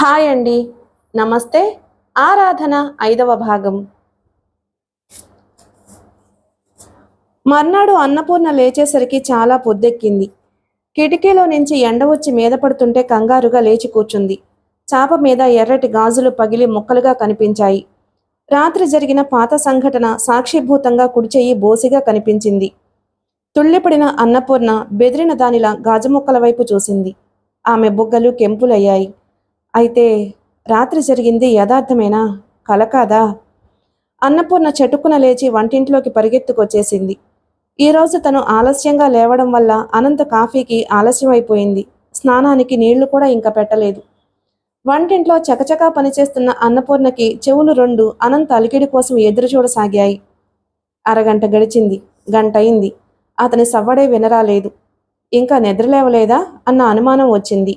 Hi అండి. నమస్తే. ఆరాధన 5వ భాగం. మర్నాడు అన్నపూర్ణ లేచేసరికి చాలా పొద్దెక్కింది. కిటికీలో నుంచి ఎండ వచ్చి మీద పడుతుంటే కంగారుగా లేచి కూర్చుంది. చాప మీద ఎర్రటి గాజులు పగిలి ముక్కలుగా కనిపించాయి. రాత్రి జరిగిన పాత సంఘటన సాక్షిభూతంగా కుడిచెయ్యి బోసిగా కనిపించింది. తుళ్ళిపడిన అన్నపూర్ణ బెదిరిన దానిలా గాజుముక్కల వైపు చూసింది. ఆమె బుగ్గలు కెంపులయ్యాయి. అయితే రాత్రి జరిగింది యథార్థమేనా, కల కాదా? అన్నపూర్ణ చటుక్కున లేచి వంటింట్లోకి పరిగెత్తుకొచ్చేసింది. ఈరోజు తను ఆలస్యంగా లేవడం వల్ల అనంత కాఫీకి ఆలస్యమైపోయింది. స్నానానికి నీళ్లు కూడా ఇంకా పెట్టలేదు. వంటింట్లో చకచకా పనిచేస్తున్న అన్నపూర్ణకి చెవులు రెండు అనంత అలికిడి కోసం ఎదురుచూడసాగాయి. అరగంట గడిచింది. గంటయింది. అతని సవ్వడే వినరాలేదు. ఇంకా నిద్రలేవలేదా అన్న అనుమానం వచ్చింది.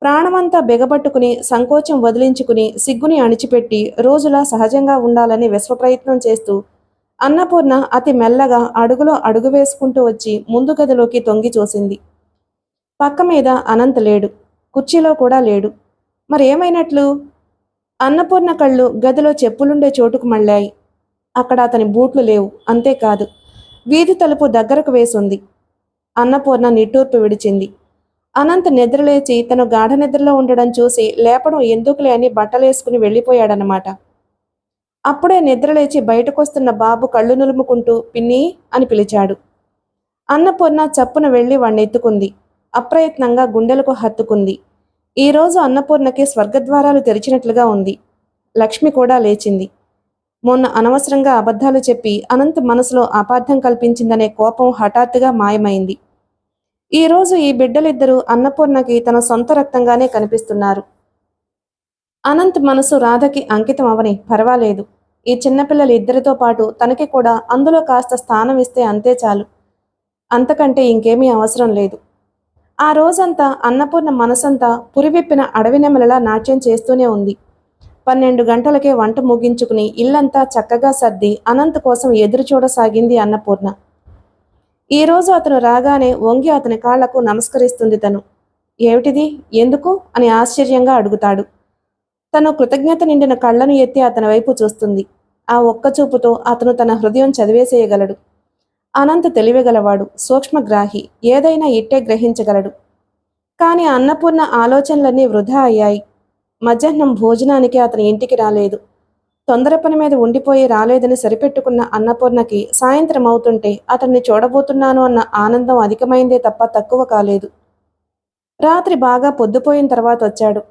ప్రాణమంతా బిగబట్టుకుని సంకోచం వదిలించుకుని సిగ్గుని అణిచిపెట్టి రోజులా సహజంగా ఉండాలని విశ్వప్రయత్నం చేస్తూ అన్నపూర్ణ అతి మెల్లగా అడుగులో అడుగు వేసుకుంటూ వచ్చి ముందు గదిలోకి తొంగి చూసింది. పక్క మీద అనంత్ లేడు. కుర్చీలో కూడా లేడు. మరేమైనట్లు? అన్నపూర్ణ కళ్ళు గదిలో చెప్పులుండే చోటుకు మళ్ళాయి. అక్కడ అతని బూట్లు లేవు. అంతేకాదు, వీధి తలుపు దగ్గరకు వేసుంది. అన్నపూర్ణ నిట్టూర్పు విడిచింది. అనంత్ నిద్రలేచి తను గాఢ నిద్రలో ఉండడం చూసి లేపడం ఎందుకులే అని బట్టలేసుకుని వెళ్ళిపోయాడనమాట. అప్పుడే నిద్రలేచి బయటకొస్తున్న బాబు కళ్ళు నులుముకుంటూ పిన్నీ అని పిలిచాడు. అన్నపూర్ణ చప్పున వెళ్ళి వాణ్ణెత్తుకుంది. అప్రయత్నంగా గుండెలకు హత్తుకుంది. ఈరోజు అన్నపూర్ణకి స్వర్గద్వారాలు తెరిచినట్లుగా ఉంది. లక్ష్మి కూడా లేచింది. మొన్న అనవసరంగా అబద్ధాలు చెప్పి అనంత్ మనసులో అపార్థం కల్పించిందనే కోపం హఠాత్తుగా మాయమైంది. ఈరోజు ఈ బిడ్డలిద్దరూ అన్నపూర్ణకి తన సొంత రక్తంగానే కనిపిస్తున్నారు. అనంత్ మనసు రాధకి అంకితం అవని, పర్వాలేదు. ఈ చిన్నపిల్లలు ఇద్దరితో పాటు తనకి కూడా అందులో కాస్త స్థానం ఇస్తే అంతే చాలు. అంతకంటే ఇంకేమీ అవసరం లేదు. ఆ రోజంతా అన్నపూర్ణ మనసంతా పురివిప్పిన అడవి నెమలలా నాట్యం చేస్తూనే ఉంది. 12 గంటలకే వంట ముగించుకుని ఇల్లంతా చక్కగా సర్ది అనంత్ కోసం ఎదురు చూడసాగింది అన్నపూర్ణ. ఈరోజు అతను రాగానే వంగి అతని కాళ్లకు నమస్కరిస్తుంది తను. ఏమిటిది, ఎందుకు అని ఆశ్చర్యంగా అడుగుతాడు. తను కృతజ్ఞత నిండిన కళ్ళను ఎత్తి అతని వైపు చూస్తుంది. ఆ ఒక్క చూపుతో అతను తన హృదయం చదివేసేయగలడు. అనంత్ తెలివిగలవాడు, సూక్ష్మగ్రాహి, ఏదైనా ఇట్టే గ్రహించగలడు. కాని అన్నపూర్ణ ఆలోచనలన్నీ వృధా అయ్యాయి. మధ్యాహ్నం భోజనానికి అతని ఇంటికి రాలేదు. తొందర పని మీద ఉండిపోయి రాలేదని సరిపెట్టుకున్న అన్నపూర్ణకి సాయంత్రం అవుతుంటే అతన్ని చూడబోతున్నాను అన్న ఆనందం అధికమైందే తప్ప తక్కువ కాలేదు. రాత్రి బాగా పొద్దుపోయిన తర్వాత వచ్చాడు.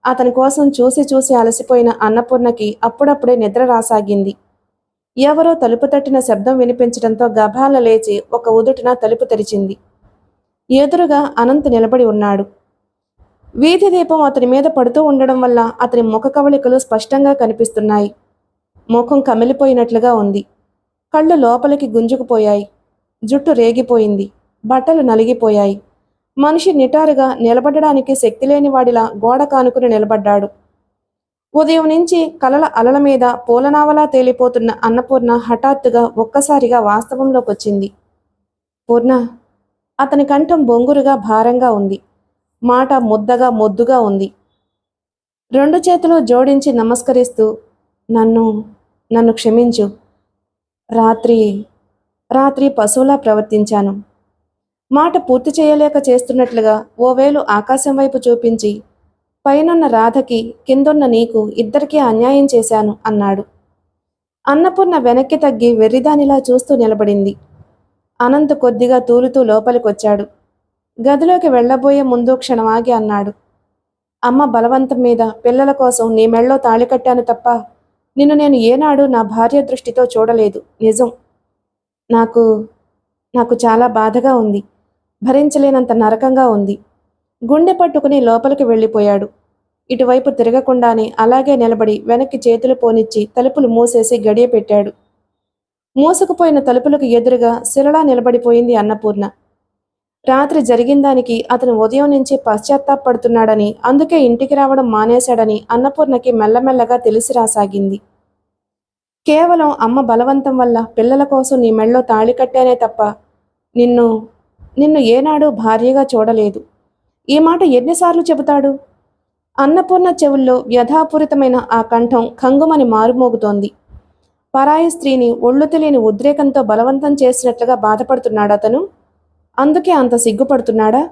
అతని కోసం చూసి చూసి అలసిపోయిన అన్నపూర్ణకి అప్పుడప్పుడే నిద్ర రాసాగింది. ఎవరో తలుపు తట్టిన శబ్దం వినిపించడంతో గభాల లేచి ఒక ఉదుటిన తలుపు తెరిచింది. ఎదురుగా అనంత్ నిలబడి ఉన్నాడు. వీధి దీపం అతని మీద పడుతూ ఉండడం వల్ల అతని ముఖ కవళికలు స్పష్టంగా కనిపిస్తున్నాయి. ముఖం కమిలిపోయినట్లుగా ఉంది. కళ్ళు లోపలికి గుంజుకుపోయాయి. జుట్టు రేగిపోయింది. బట్టలు నలిగిపోయాయి. మనిషి నిటారుగా నిలబడడానికి శక్తి లేని వాడిలా గోడ కానుకుని నిలబడ్డాడు. ఉదయం నుంచి కలల అలల మీద పూలనావలా తేలిపోతున్న అన్నపూర్ణ హఠాత్తుగా ఒక్కసారిగా వాస్తవంలోకొచ్చింది. పూర్ణ. అతని కంఠం బొంగురుగా భారంగా ఉంది. మాట ముద్దగా మొద్దుగా ఉంది. 2 చేతులు జోడించి నమస్కరిస్తూ నన్ను క్షమించు. రాత్రి పశువులా ప్రవర్తించాను. మాట పూర్తి చేయలేక చేస్తున్నట్లుగా ఓ వేలు ఆకాశం వైపు చూపించి పైనున్న రాధకి కిందున్న నీకు ఇద్దరికీ అన్యాయం చేశాను అన్నాడు. అన్నపూర్ణ వెనక్కి తగ్గి వెర్రిదానిలా చూస్తూ నిలబడింది. అనంత్ కొద్దిగా తూలుతూ లోపలికొచ్చాడు. గదిలోకి వెళ్లబోయే ముందు క్షణమాగి అన్నాడు. అమ్మ బలవంతం మీద పిల్లల కోసం నీ మెళ్ళో తాళి కట్టాను తప్ప నిన్ను నేను ఏనాడు నా భార్య దృష్టితో చూడలేదు. నిజం. నాకు చాలా బాధగా ఉంది. భరించలేనంత నరకంగా ఉంది. గుండె పట్టుకుని లోపలికి వెళ్ళిపోయాడు. ఇటువైపు తిరగకుండానే అలాగే నిలబడి వెనక్కి చేతులు పోనిచ్చి తలుపులు మూసేసి గడియ పెట్టాడు. మూసుకుపోయిన తలుపులకు ఎదురుగా శిలలా నిలబడిపోయింది అన్నపూర్ణ. రాత్రి జరిగిన దానికి అతను ఉదయం నుంచి పశ్చాత్తాపడుతున్నాడని, అందుకే ఇంటికి రావడం మానేశాడని అన్నపూర్ణకి మెల్లమెల్లగా తెలిసి రాసాగింది. కేవలం అమ్మ బలవంతం వల్ల పిల్లల కోసం నీ మెళ్ళో తాళి కట్టానే తప్ప నిన్ను ఏనాడు భార్యగా చూడలేదు. ఈ మాట ఎన్నిసార్లు చెబుతాడు? అన్నపూర్ణ చెవుల్లో వ్యధాపూరితమైన ఆ కంఠం ఖంగుమని మారుమోగుతోంది. పరాయి స్త్రీని ఒళ్ళు తెలియని ఉద్రేకంతో బలవంతం చేసినట్లుగా బాధపడుతున్నాడతను. అందుకే అంత సిగ్గుపడుతున్నాడా?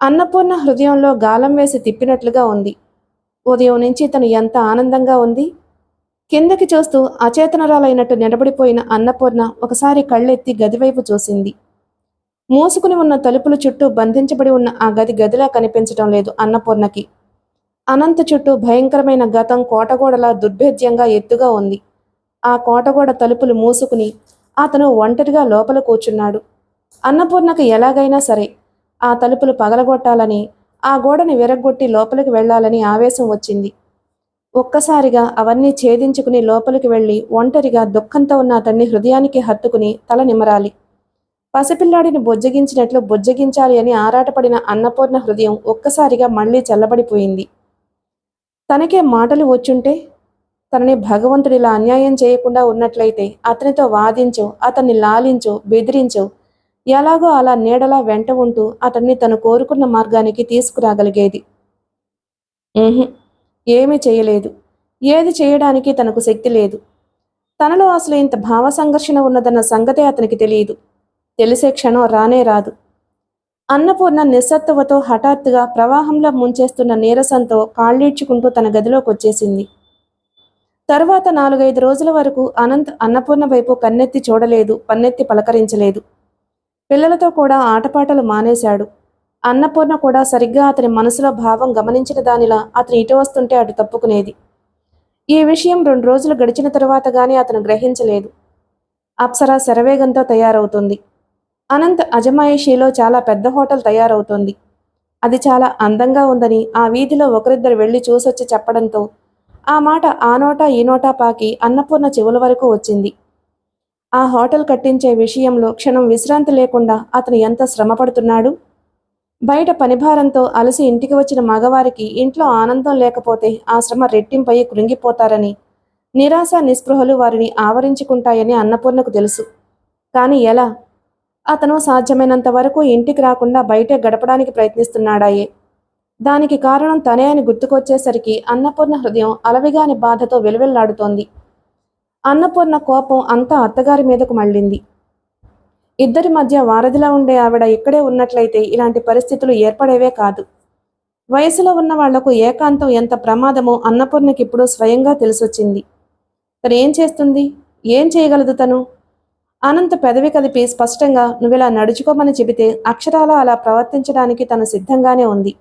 అన్నపూర్ణ హృదయంలో గాలం వేసి తిప్పినట్లుగా ఉంది. ఉదయం నుంచి తను ఎంత ఆనందంగా ఉంది. కిందకి చూస్తూ అచేతనరాలైనట్టు నిలబడిపోయిన అన్నపూర్ణ ఒకసారి కళ్ళెత్తి గదివైపు చూసింది. మూసుకుని ఉన్న తలుపుల చుట్టూ బంధించబడి ఉన్న ఆ గదిలా కనిపించటం లేదు అన్నపూర్ణకి. అనంత చుట్టూ భయంకరమైన గతం కోటగోడలా దుర్భేద్యంగా ఎత్తుగా ఉంది. ఆ కోటగోడ తలుపులు మూసుకుని అతను ఒంటరిగా లోపల కూర్చున్నాడు. అన్నపూర్ణకు ఎలాగైనా సరే ఆ తలుపులు పగలగొట్టాలని, ఆ గోడని విరగ్గొట్టి లోపలికి వెళ్లాలని ఆవేశం వచ్చింది. ఒక్కసారిగా అవన్నీ ఛేదించుకుని లోపలికి వెళ్లి ఒంటరిగా దుఃఖంతో ఉన్న అతన్ని హృదయానికి హత్తుకుని తల నిమరాలి. పసిపిల్లాడిని బొజ్జగించినట్లు బొజ్జగించాలి అని ఆరాటపడిన అన్నపూర్ణ హృదయం ఒక్కసారిగా మళ్లీ చల్లబడిపోయింది. తనకే మాటలు వచ్చుంటే, తనని భగవంతుడిలా అన్యాయం చేయకుండా ఉన్నట్లయితే అతనితో వాదించో, అతన్ని లాలించో, బెదిరించో, ఎలాగో అలా నీడలా వెంట ఉంటూ అతన్ని తను కోరుకున్న మార్గానికి తీసుకురాగలిగేది. ఏమీ చేయలేదు. ఏది చేయడానికి తనకు శక్తి లేదు. తనలో అసలు ఇంత భావ సంఘర్షణ ఉన్నదన్న సంగతే అతనికి తెలియదు. తెలిసే క్షణం రానే రాదు. అన్నపూర్ణ నిస్సత్తువతో హఠాత్తుగా ప్రవాహంలో ముంచేస్తున్న నీరసంతో కాళ్ళీడ్చుకుంటూ తన గదిలోకి వచ్చేసింది. తరువాత 4-5 రోజుల వరకు అనంత్ అన్నపూర్ణ వైపు కన్నెత్తి చూడలేదు, పన్నెత్తి పలకరించలేదు. పిల్లలతో కూడా ఆటపాటలు మానేశాడు. అన్నపూర్ణ కూడా సరిగ్గా అతని మనసులో భావం గమనించిన దానిలా అతను ఇటు వస్తుంటే అటు తప్పుకునేది. ఈ విషయం 2 రోజులు గడిచిన తరువాత గానీ అతను గ్రహించలేదు. అప్సరా శరవేగంతో తయారవుతుంది. అనంత్ అజమాయిషీలో చాలా పెద్ద హోటల్ తయారవుతోంది. అది చాలా అందంగా ఉందని ఆ వీధిలో ఒకరిద్దరు వెళ్లి చూసొచ్చి చెప్పడంతో ఆ మాట ఆ నోటా ఈ నోటా పాకి అన్నపూర్ణ చెవుల వరకు వచ్చింది. ఆ హోటల్ కట్టించే విషయంలో క్షణం విశ్రాంతి లేకుండా అతను ఎంత శ్రమపడుతున్నాడు. బయట పనిభారంతో అలసి ఇంటికి వచ్చిన మగవారికి ఇంట్లో ఆనందం లేకపోతే ఆ శ్రమ రెట్టింపయి కృంగిపోతారని, నిరాశ నిస్పృహలు వారిని ఆవరించుకుంటాయని అన్నపూర్ణకు తెలుసు. కానీ ఎలా? అతను సాధ్యమైనంత వరకు ఇంటికి రాకుండా బయటే గడపడానికి ప్రయత్నిస్తున్నాడాయే. దానికి కారణం తనే అని గుర్తుకొచ్చేసరికి అన్నపూర్ణ హృదయం అలవిగాని బాధతో వెలువెల్లాడుతోంది. అన్నపూర్ణ కోపం అంతా అత్తగారి మీదకు మళ్ళింది. ఇద్దరి మధ్య వారధిలా ఉండే ఆవిడ ఇక్కడే ఉన్నట్లయితే ఇలాంటి పరిస్థితులు ఏర్పడేవే కాదు. వయసులో ఉన్న వాళ్లకు ఏకాంతం ఎంత ప్రమాదమో అన్నపూర్ణకిప్పుడు స్వయంగా తెలిసొచ్చింది. తను ఏం చేస్తుంది? ఏం చేయగలదు తను? అనంత పెదవి కదిపి స్పష్టంగా నువ్విలా నడుచుకోమని చెబితే అక్షరాలా అలా ప్రవర్తించడానికి తను సిద్ధంగానే ఉంది.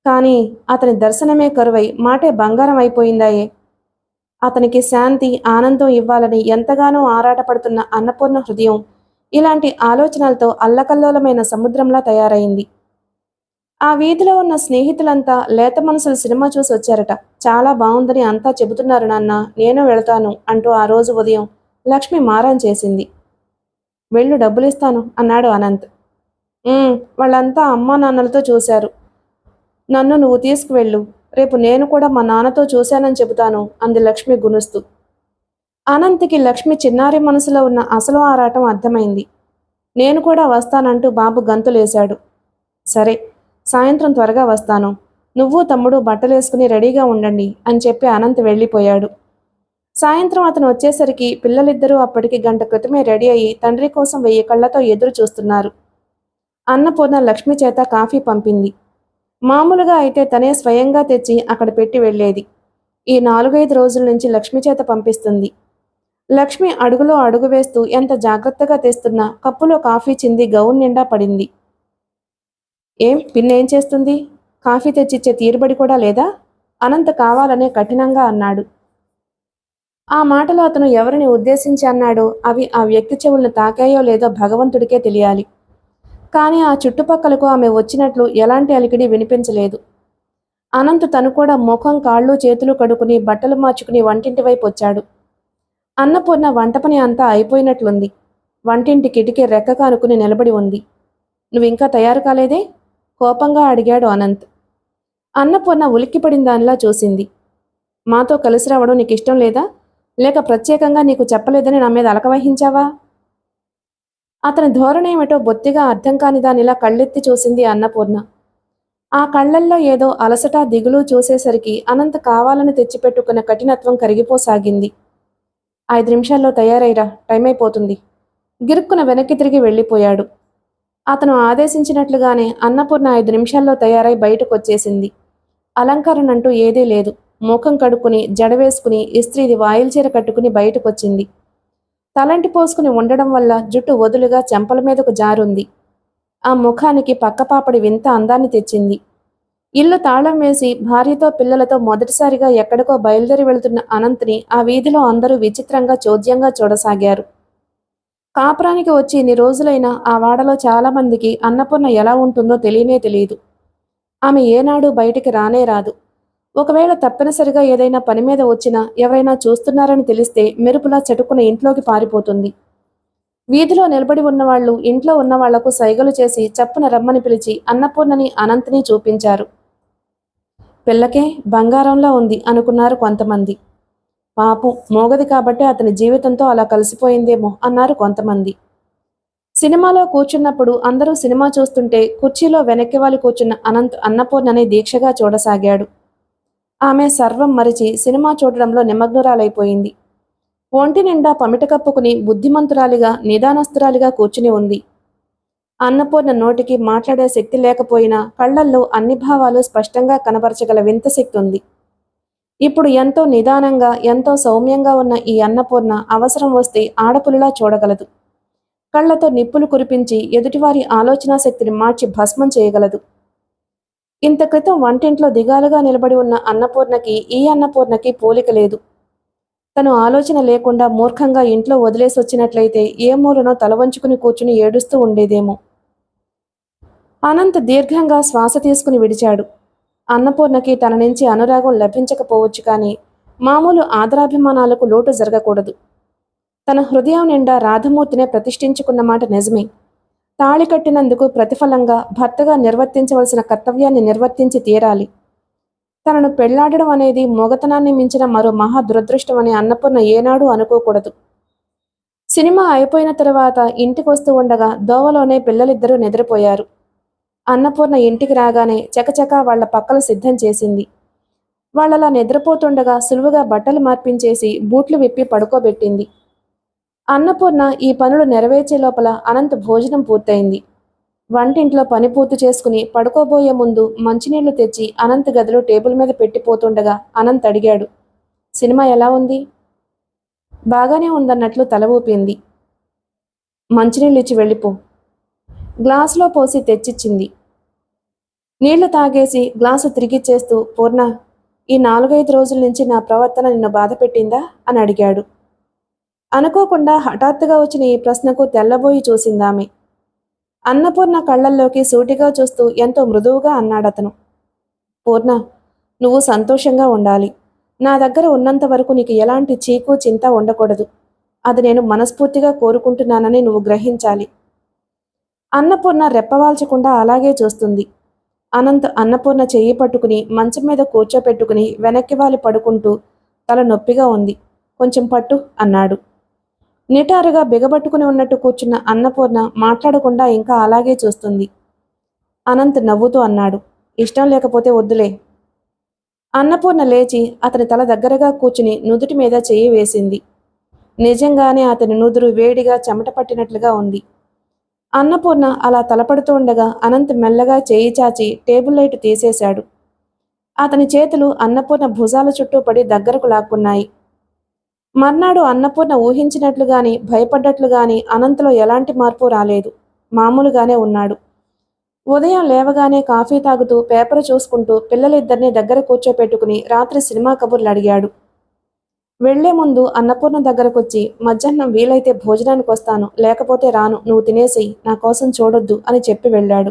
కానీ అతని దర్శనమే కరువై మాటే బంగారం అయిపోయిందాయే. అతనికి శాంతి, ఆనందం ఇవ్వాలని ఎంతగానో ఆరాటపడుతున్న అన్నపూర్ణ హృదయం ఇలాంటి ఆలోచనలతో అల్లకల్లోలమైన సముద్రంలా తయారైంది. ఆ వీధిలో ఉన్న స్నేహితులంతా లేత మనసులు సినిమా చూసి వచ్చారట. చాలా బాగుందని అంతా చెబుతున్నారు నాన్న, నేను వెళతాను అంటూ ఆ రోజు ఉదయం లక్ష్మి మారం చేసింది. వెళ్ళు, డబ్బులిస్తాను అన్నాడు అనంత్. వాళ్ళంతా అమ్మా నాన్నలతో చూశారు. నన్ను నువ్వు తీసుకువెళ్ళు. రేపు నేను కూడా మా నాన్నతో చూశానని చెబుతాను అంది లక్ష్మి గునుస్తూ. అనంత్కి లక్ష్మి చిన్నారి మనసులో ఉన్న అసలు ఆరాటం అర్థమైంది. నేను కూడా వస్తానంటూ బాబు గంతులేశాడు. సరే, సాయంత్రం త్వరగా వస్తాను. నువ్వు తమ్ముడు బట్టలేసుకుని రెడీగా ఉండండి అని చెప్పి అనంత్ వెళ్ళిపోయాడు. సాయంత్రం అతను వచ్చేసరికి పిల్లలిద్దరూ అప్పటికి గంట క్రితమే రెడీ అయ్యి తండ్రి కోసం 1000 కళ్లతో ఎదురు చూస్తున్నారు. అన్నపూర్ణ లక్ష్మి చేత కాఫీ పంపింది. మామూలుగా అయితే తనే స్వయంగా తెచ్చి అక్కడ పెట్టి వెళ్లేది. ఈ 4-5 రోజుల నుంచి లక్ష్మి చేత పంపిస్తుంది. లక్ష్మి అడుగులో అడుగు వేస్తూ ఎంత జాగ్రత్తగా తెస్తున్నా కప్పులో కాఫీ చింది గౌన్ నిండా పడింది. పిన్నేం చేస్తుంది? కాఫీ తెచ్చిచ్చే తీరుబడి కూడా లేదా? అనంత్ కావాలనే కఠినంగా అన్నాడు. ఆ మాటలో అతను ఎవరిని ఉద్దేశించి అన్నాడో అవి ఆ వ్యక్తి చెవులను తాకాయో లేదో భగవంతుడికే తెలియాలి. కానీ ఆ చుట్టుపక్కలకు ఆమె వచ్చినట్లు ఎలాంటి అలికిడి వినిపించలేదు. అనంత్ తను కూడా ముఖం, కాళ్ళు, చేతులు కడుక్కుని బట్టలు మార్చుకుని వంటింటి వైపు వచ్చాడు. అన్నపూర్ణ వంట పని అంతా అయిపోయినట్లుంది. వంటింటి కిటికీ రెక్క కానుకుని నిలబడి ఉంది. నువ్వింకా తయారు కాలేదే? కోపంగా అడిగాడు అనంత్. అన్నపూర్ణ ఉలిక్కిపడిన దానిలా చూసింది. మాతో కలిసి రావడం నీకు ఇష్టం లేదా? లేక ప్రత్యేకంగా నీకు చెప్పలేదని నా మీద అలక వహించావా? అతని ధోరణేమిటో బొత్తిగా అర్థం కాని దానిలా కళ్ళెత్తి చూసింది అన్నపూర్ణ. ఆ కళ్ళల్లో ఏదో అలసట దిగులు చూసేసరికి అనంత్ కావాలని తెచ్చిపెట్టుకున్న కఠినత్వం కరిగిపోసాగింది. 5 నిమిషాల్లో తయారైరా, టైం అయిపోతుంది. గిరుక్కున వెనక్కి తిరిగి వెళ్ళిపోయాడు. అతను ఆదేశించినట్లుగానే అన్నపూర్ణ 5 నిమిషాల్లో తయారై బయటకొచ్చేసింది. అలంకరణంటూ ఏదీ లేదు. ముఖం కడుక్కుని జడవేసుకుని ఇస్త్రీది వాయిల్ చీర కట్టుకుని బయటకొచ్చింది. తలంటి పోసుకుని ఉండడం వల్ల జుట్టు వదులుగా చెంపల మీదకు జారుంది. ఆ ముఖానికి పక్కపాపడి వింత అందాన్ని తెచ్చింది. ఇల్లు తాళం వేసి భార్యతో పిల్లలతో మొదటిసారిగా ఎక్కడికో బయలుదేరి వెళుతున్న అనంత్ని ఆ వీధిలో అందరూ విచిత్రంగా చోద్యంగా చూడసాగారు. కాపురానికి వచ్చి ఇన్ని రోజులైనా ఆ వాడలో చాలామందికి అన్నపూర్ణ ఎలా ఉంటుందో తెలియనే తెలియదు. ఆమె ఏనాడు బయటికి రానే రాదు. ఒకవేళ తప్పనిసరిగా ఏదైనా పని మీద వచ్చినా ఎవరైనా చూస్తున్నారని తెలిస్తే మెరుపులా చటుక్కున ఇంట్లోకి పారిపోతుంది. వీధిలో నిలబడి ఉన్నవాళ్లు ఇంట్లో ఉన్నవాళ్లకు సైగలు చేసి చప్పున రమ్మని పిలిచి అన్నపూర్ణని అనంత్ని చూపించారు. పిల్లకే బంగారంలా ఉంది అనుకున్నారు కొంతమంది. పాపం మోగది కాబట్టి అతని జీవితంతో అలా కలిసిపోయిందేమో అన్నారు కొంతమంది. సినిమాలో కూర్చున్నప్పుడు అందరూ సినిమా చూస్తుంటే కుర్చీలో వెనక్కి వాలి కూర్చున్న అనంత్ అన్నపూర్ణని దీక్షగా చూడసాగాడు. ఆమె సర్వం మరిచి సినిమా చూడడంలో నిమగ్నురాలైపోయింది. ఒంటి నిండా పమిట కప్పుకుని బుద్ధిమంతురాలిగా నిదానస్తురాలిగా కూర్చుని ఉంది. అన్నపూర్ణ నోటికి మాట్లాడే శక్తి లేకపోయినా కళ్లల్లో అన్ని భావాలు స్పష్టంగా కనబరచగల వింత శక్తి ఉంది. ఇప్పుడు ఎంతో నిదానంగా ఎంతో సౌమ్యంగా ఉన్న ఈ అన్నపూర్ణ అవసరం వస్తే ఆడపులిలా చూడగలదు. కళ్లతో నిప్పులు కురిపించి ఎదుటివారి ఆలోచనా శక్తిని మార్చి భస్మం చేయగలదు. ఇంత క్రితం వంటింట్లో దిగాలుగా నిలబడి ఉన్న అన్నపూర్ణకి ఈ అన్నపూర్ణకి పోలిక లేదు. తను ఆలోచన లేకుండా మూర్ఖంగా ఇంట్లో వదిలేసి వచ్చినట్లయితే ఏ మూలనో తలవంచుకుని కూర్చుని ఏడుస్తూ ఉండేదేమో. అనంత్ దీర్ఘంగా శ్వాస తీసుకుని విడిచాడు. అన్నపూర్ణకి తన నుంచి అనురాగం లభించకపోవచ్చు, కానీ మామూలు ఆదరాభిమానాలకు లోటు జరగకూడదు. తన హృదయం నిండా రాధమూర్తినే ప్రతిష్ఠించుకున్న మాట నిజమే. తాళి కట్టినందుకు ప్రతిఫలంగా భర్తగా నిర్వర్తించవలసిన కర్తవ్యాన్ని నిర్వర్తించి తీరాలి. తనను పెళ్లాడడం అనేది మొగతనాన్ని మించిన మరో మహా దురదృష్టమని అన్నపూర్ణ ఏనాడూ అనుకోకూడదు. సినిమా అయిపోయిన తరువాత ఇంటికి వస్తూ ఉండగా దోవలోనే పిల్లలిద్దరూ నిద్రపోయారు. అన్నపూర్ణ ఇంటికి రాగానే చకచకా వాళ్ల పక్కలు సిద్ధం చేసింది. వాళ్ళలా నిద్రపోతుండగా సులువుగా బట్టలు మార్పించేసి బూట్లు విప్పి పడుకోబెట్టింది. అన్నపూర్ణ ఈ పనులు నెరవేర్చే లోపల అనంత్ భోజనం పూర్తయింది. వంటింట్లో పని పూర్తి చేసుకుని పడుకోబోయే ముందు మంచినీళ్లు తెచ్చి అనంత్ గదిలో టేబుల్ మీద పెట్టిపోతుండగా అనంత్ అడిగాడు, సినిమా ఎలా ఉంది? బాగానే ఉందన్నట్లు తల ఊపింది. మంచినీళ్ళు ఇచ్చి వెళ్ళిపో. గ్లాసులో పోసి తెచ్చిచ్చింది. నీళ్లు తాగేసి గ్లాసు తిరిగిచ్చేస్తూ, పూర్ణ, ఈ 4-5 రోజుల నుంచి నా ప్రవర్తన నిన్ను బాధ పెట్టిందా అని అడిగాడు. అనుకోకుండా హఠాత్తుగా వచ్చిన ఈ ప్రశ్నకు తెల్లబోయి చూసిందామె. అన్నపూర్ణ కళ్లల్లోకి సూటిగా చూస్తూ ఎంతో మృదువుగా అన్నాడతను. పూర్ణ, నువ్వు సంతోషంగా ఉండాలి. నా దగ్గర ఉన్నంత వరకు నీకు ఎలాంటి చీకు చింత ఉండకూడదు. అది నేను మనస్ఫూర్తిగా కోరుకుంటున్నానని నువ్వు గ్రహించాలి. అన్నపూర్ణ రెప్పవాల్చకుండా అలాగే చూస్తుంది. అనంత్ అన్నపూర్ణ చెయ్యి పట్టుకుని మంచం మీద కూర్చోపెట్టుకుని వెనక్కి వాలి పడుకుంటూ, తల నొప్పిగా ఉంది, కొంచెం పట్టు అన్నాడు. నిటారుగా బిగబట్టుకుని ఉన్నట్టు కూర్చున్న అన్నపూర్ణ మాట్లాడకుండా ఇంకా అలాగే చూస్తుంది. అనంత్ నవ్వుతూ అన్నాడు, ఇష్టం లేకపోతే వద్దులే. అన్నపూర్ణ లేచి అతని తల దగ్గరగా కూర్చుని నుదుటి మీద చెయ్యి వేసింది. నిజంగానే అతని నుదురు వేడిగా చెమట పట్టినట్లుగా ఉంది. అన్నపూర్ణ అలా తలపడుతూ ఉండగా అనంత్ మెల్లగా చేయి చాచి టేబుల్ లైట్ తీసేశాడు. అతని చేతులు అన్నపూర్ణ భుజాల చుట్టూ పడి దగ్గరకు లాక్కున్నాయి. మర్నాడు అన్నపూర్ణ ఊహించినట్లుగాని భయపడ్డట్లుగాని అనంత్లో ఎలాంటి మార్పు రాలేదు. మామూలుగానే ఉన్నాడు. ఉదయం లేవగానే కాఫీ తాగుతూ పేపర్ చూసుకుంటూ పిల్లలిద్దరినీ దగ్గర కూర్చోపెట్టుకుని రాత్రి సినిమా కబుర్లు అడిగాడు. వెళ్లే ముందు అన్నపూర్ణ దగ్గరకొచ్చి, మధ్యాహ్నం వీలైతే భోజనానికి వస్తాను, లేకపోతే రాను, నువ్వు తినేసేయి, నా కోసం చూడొద్దు అని చెప్పి వెళ్ళాడు.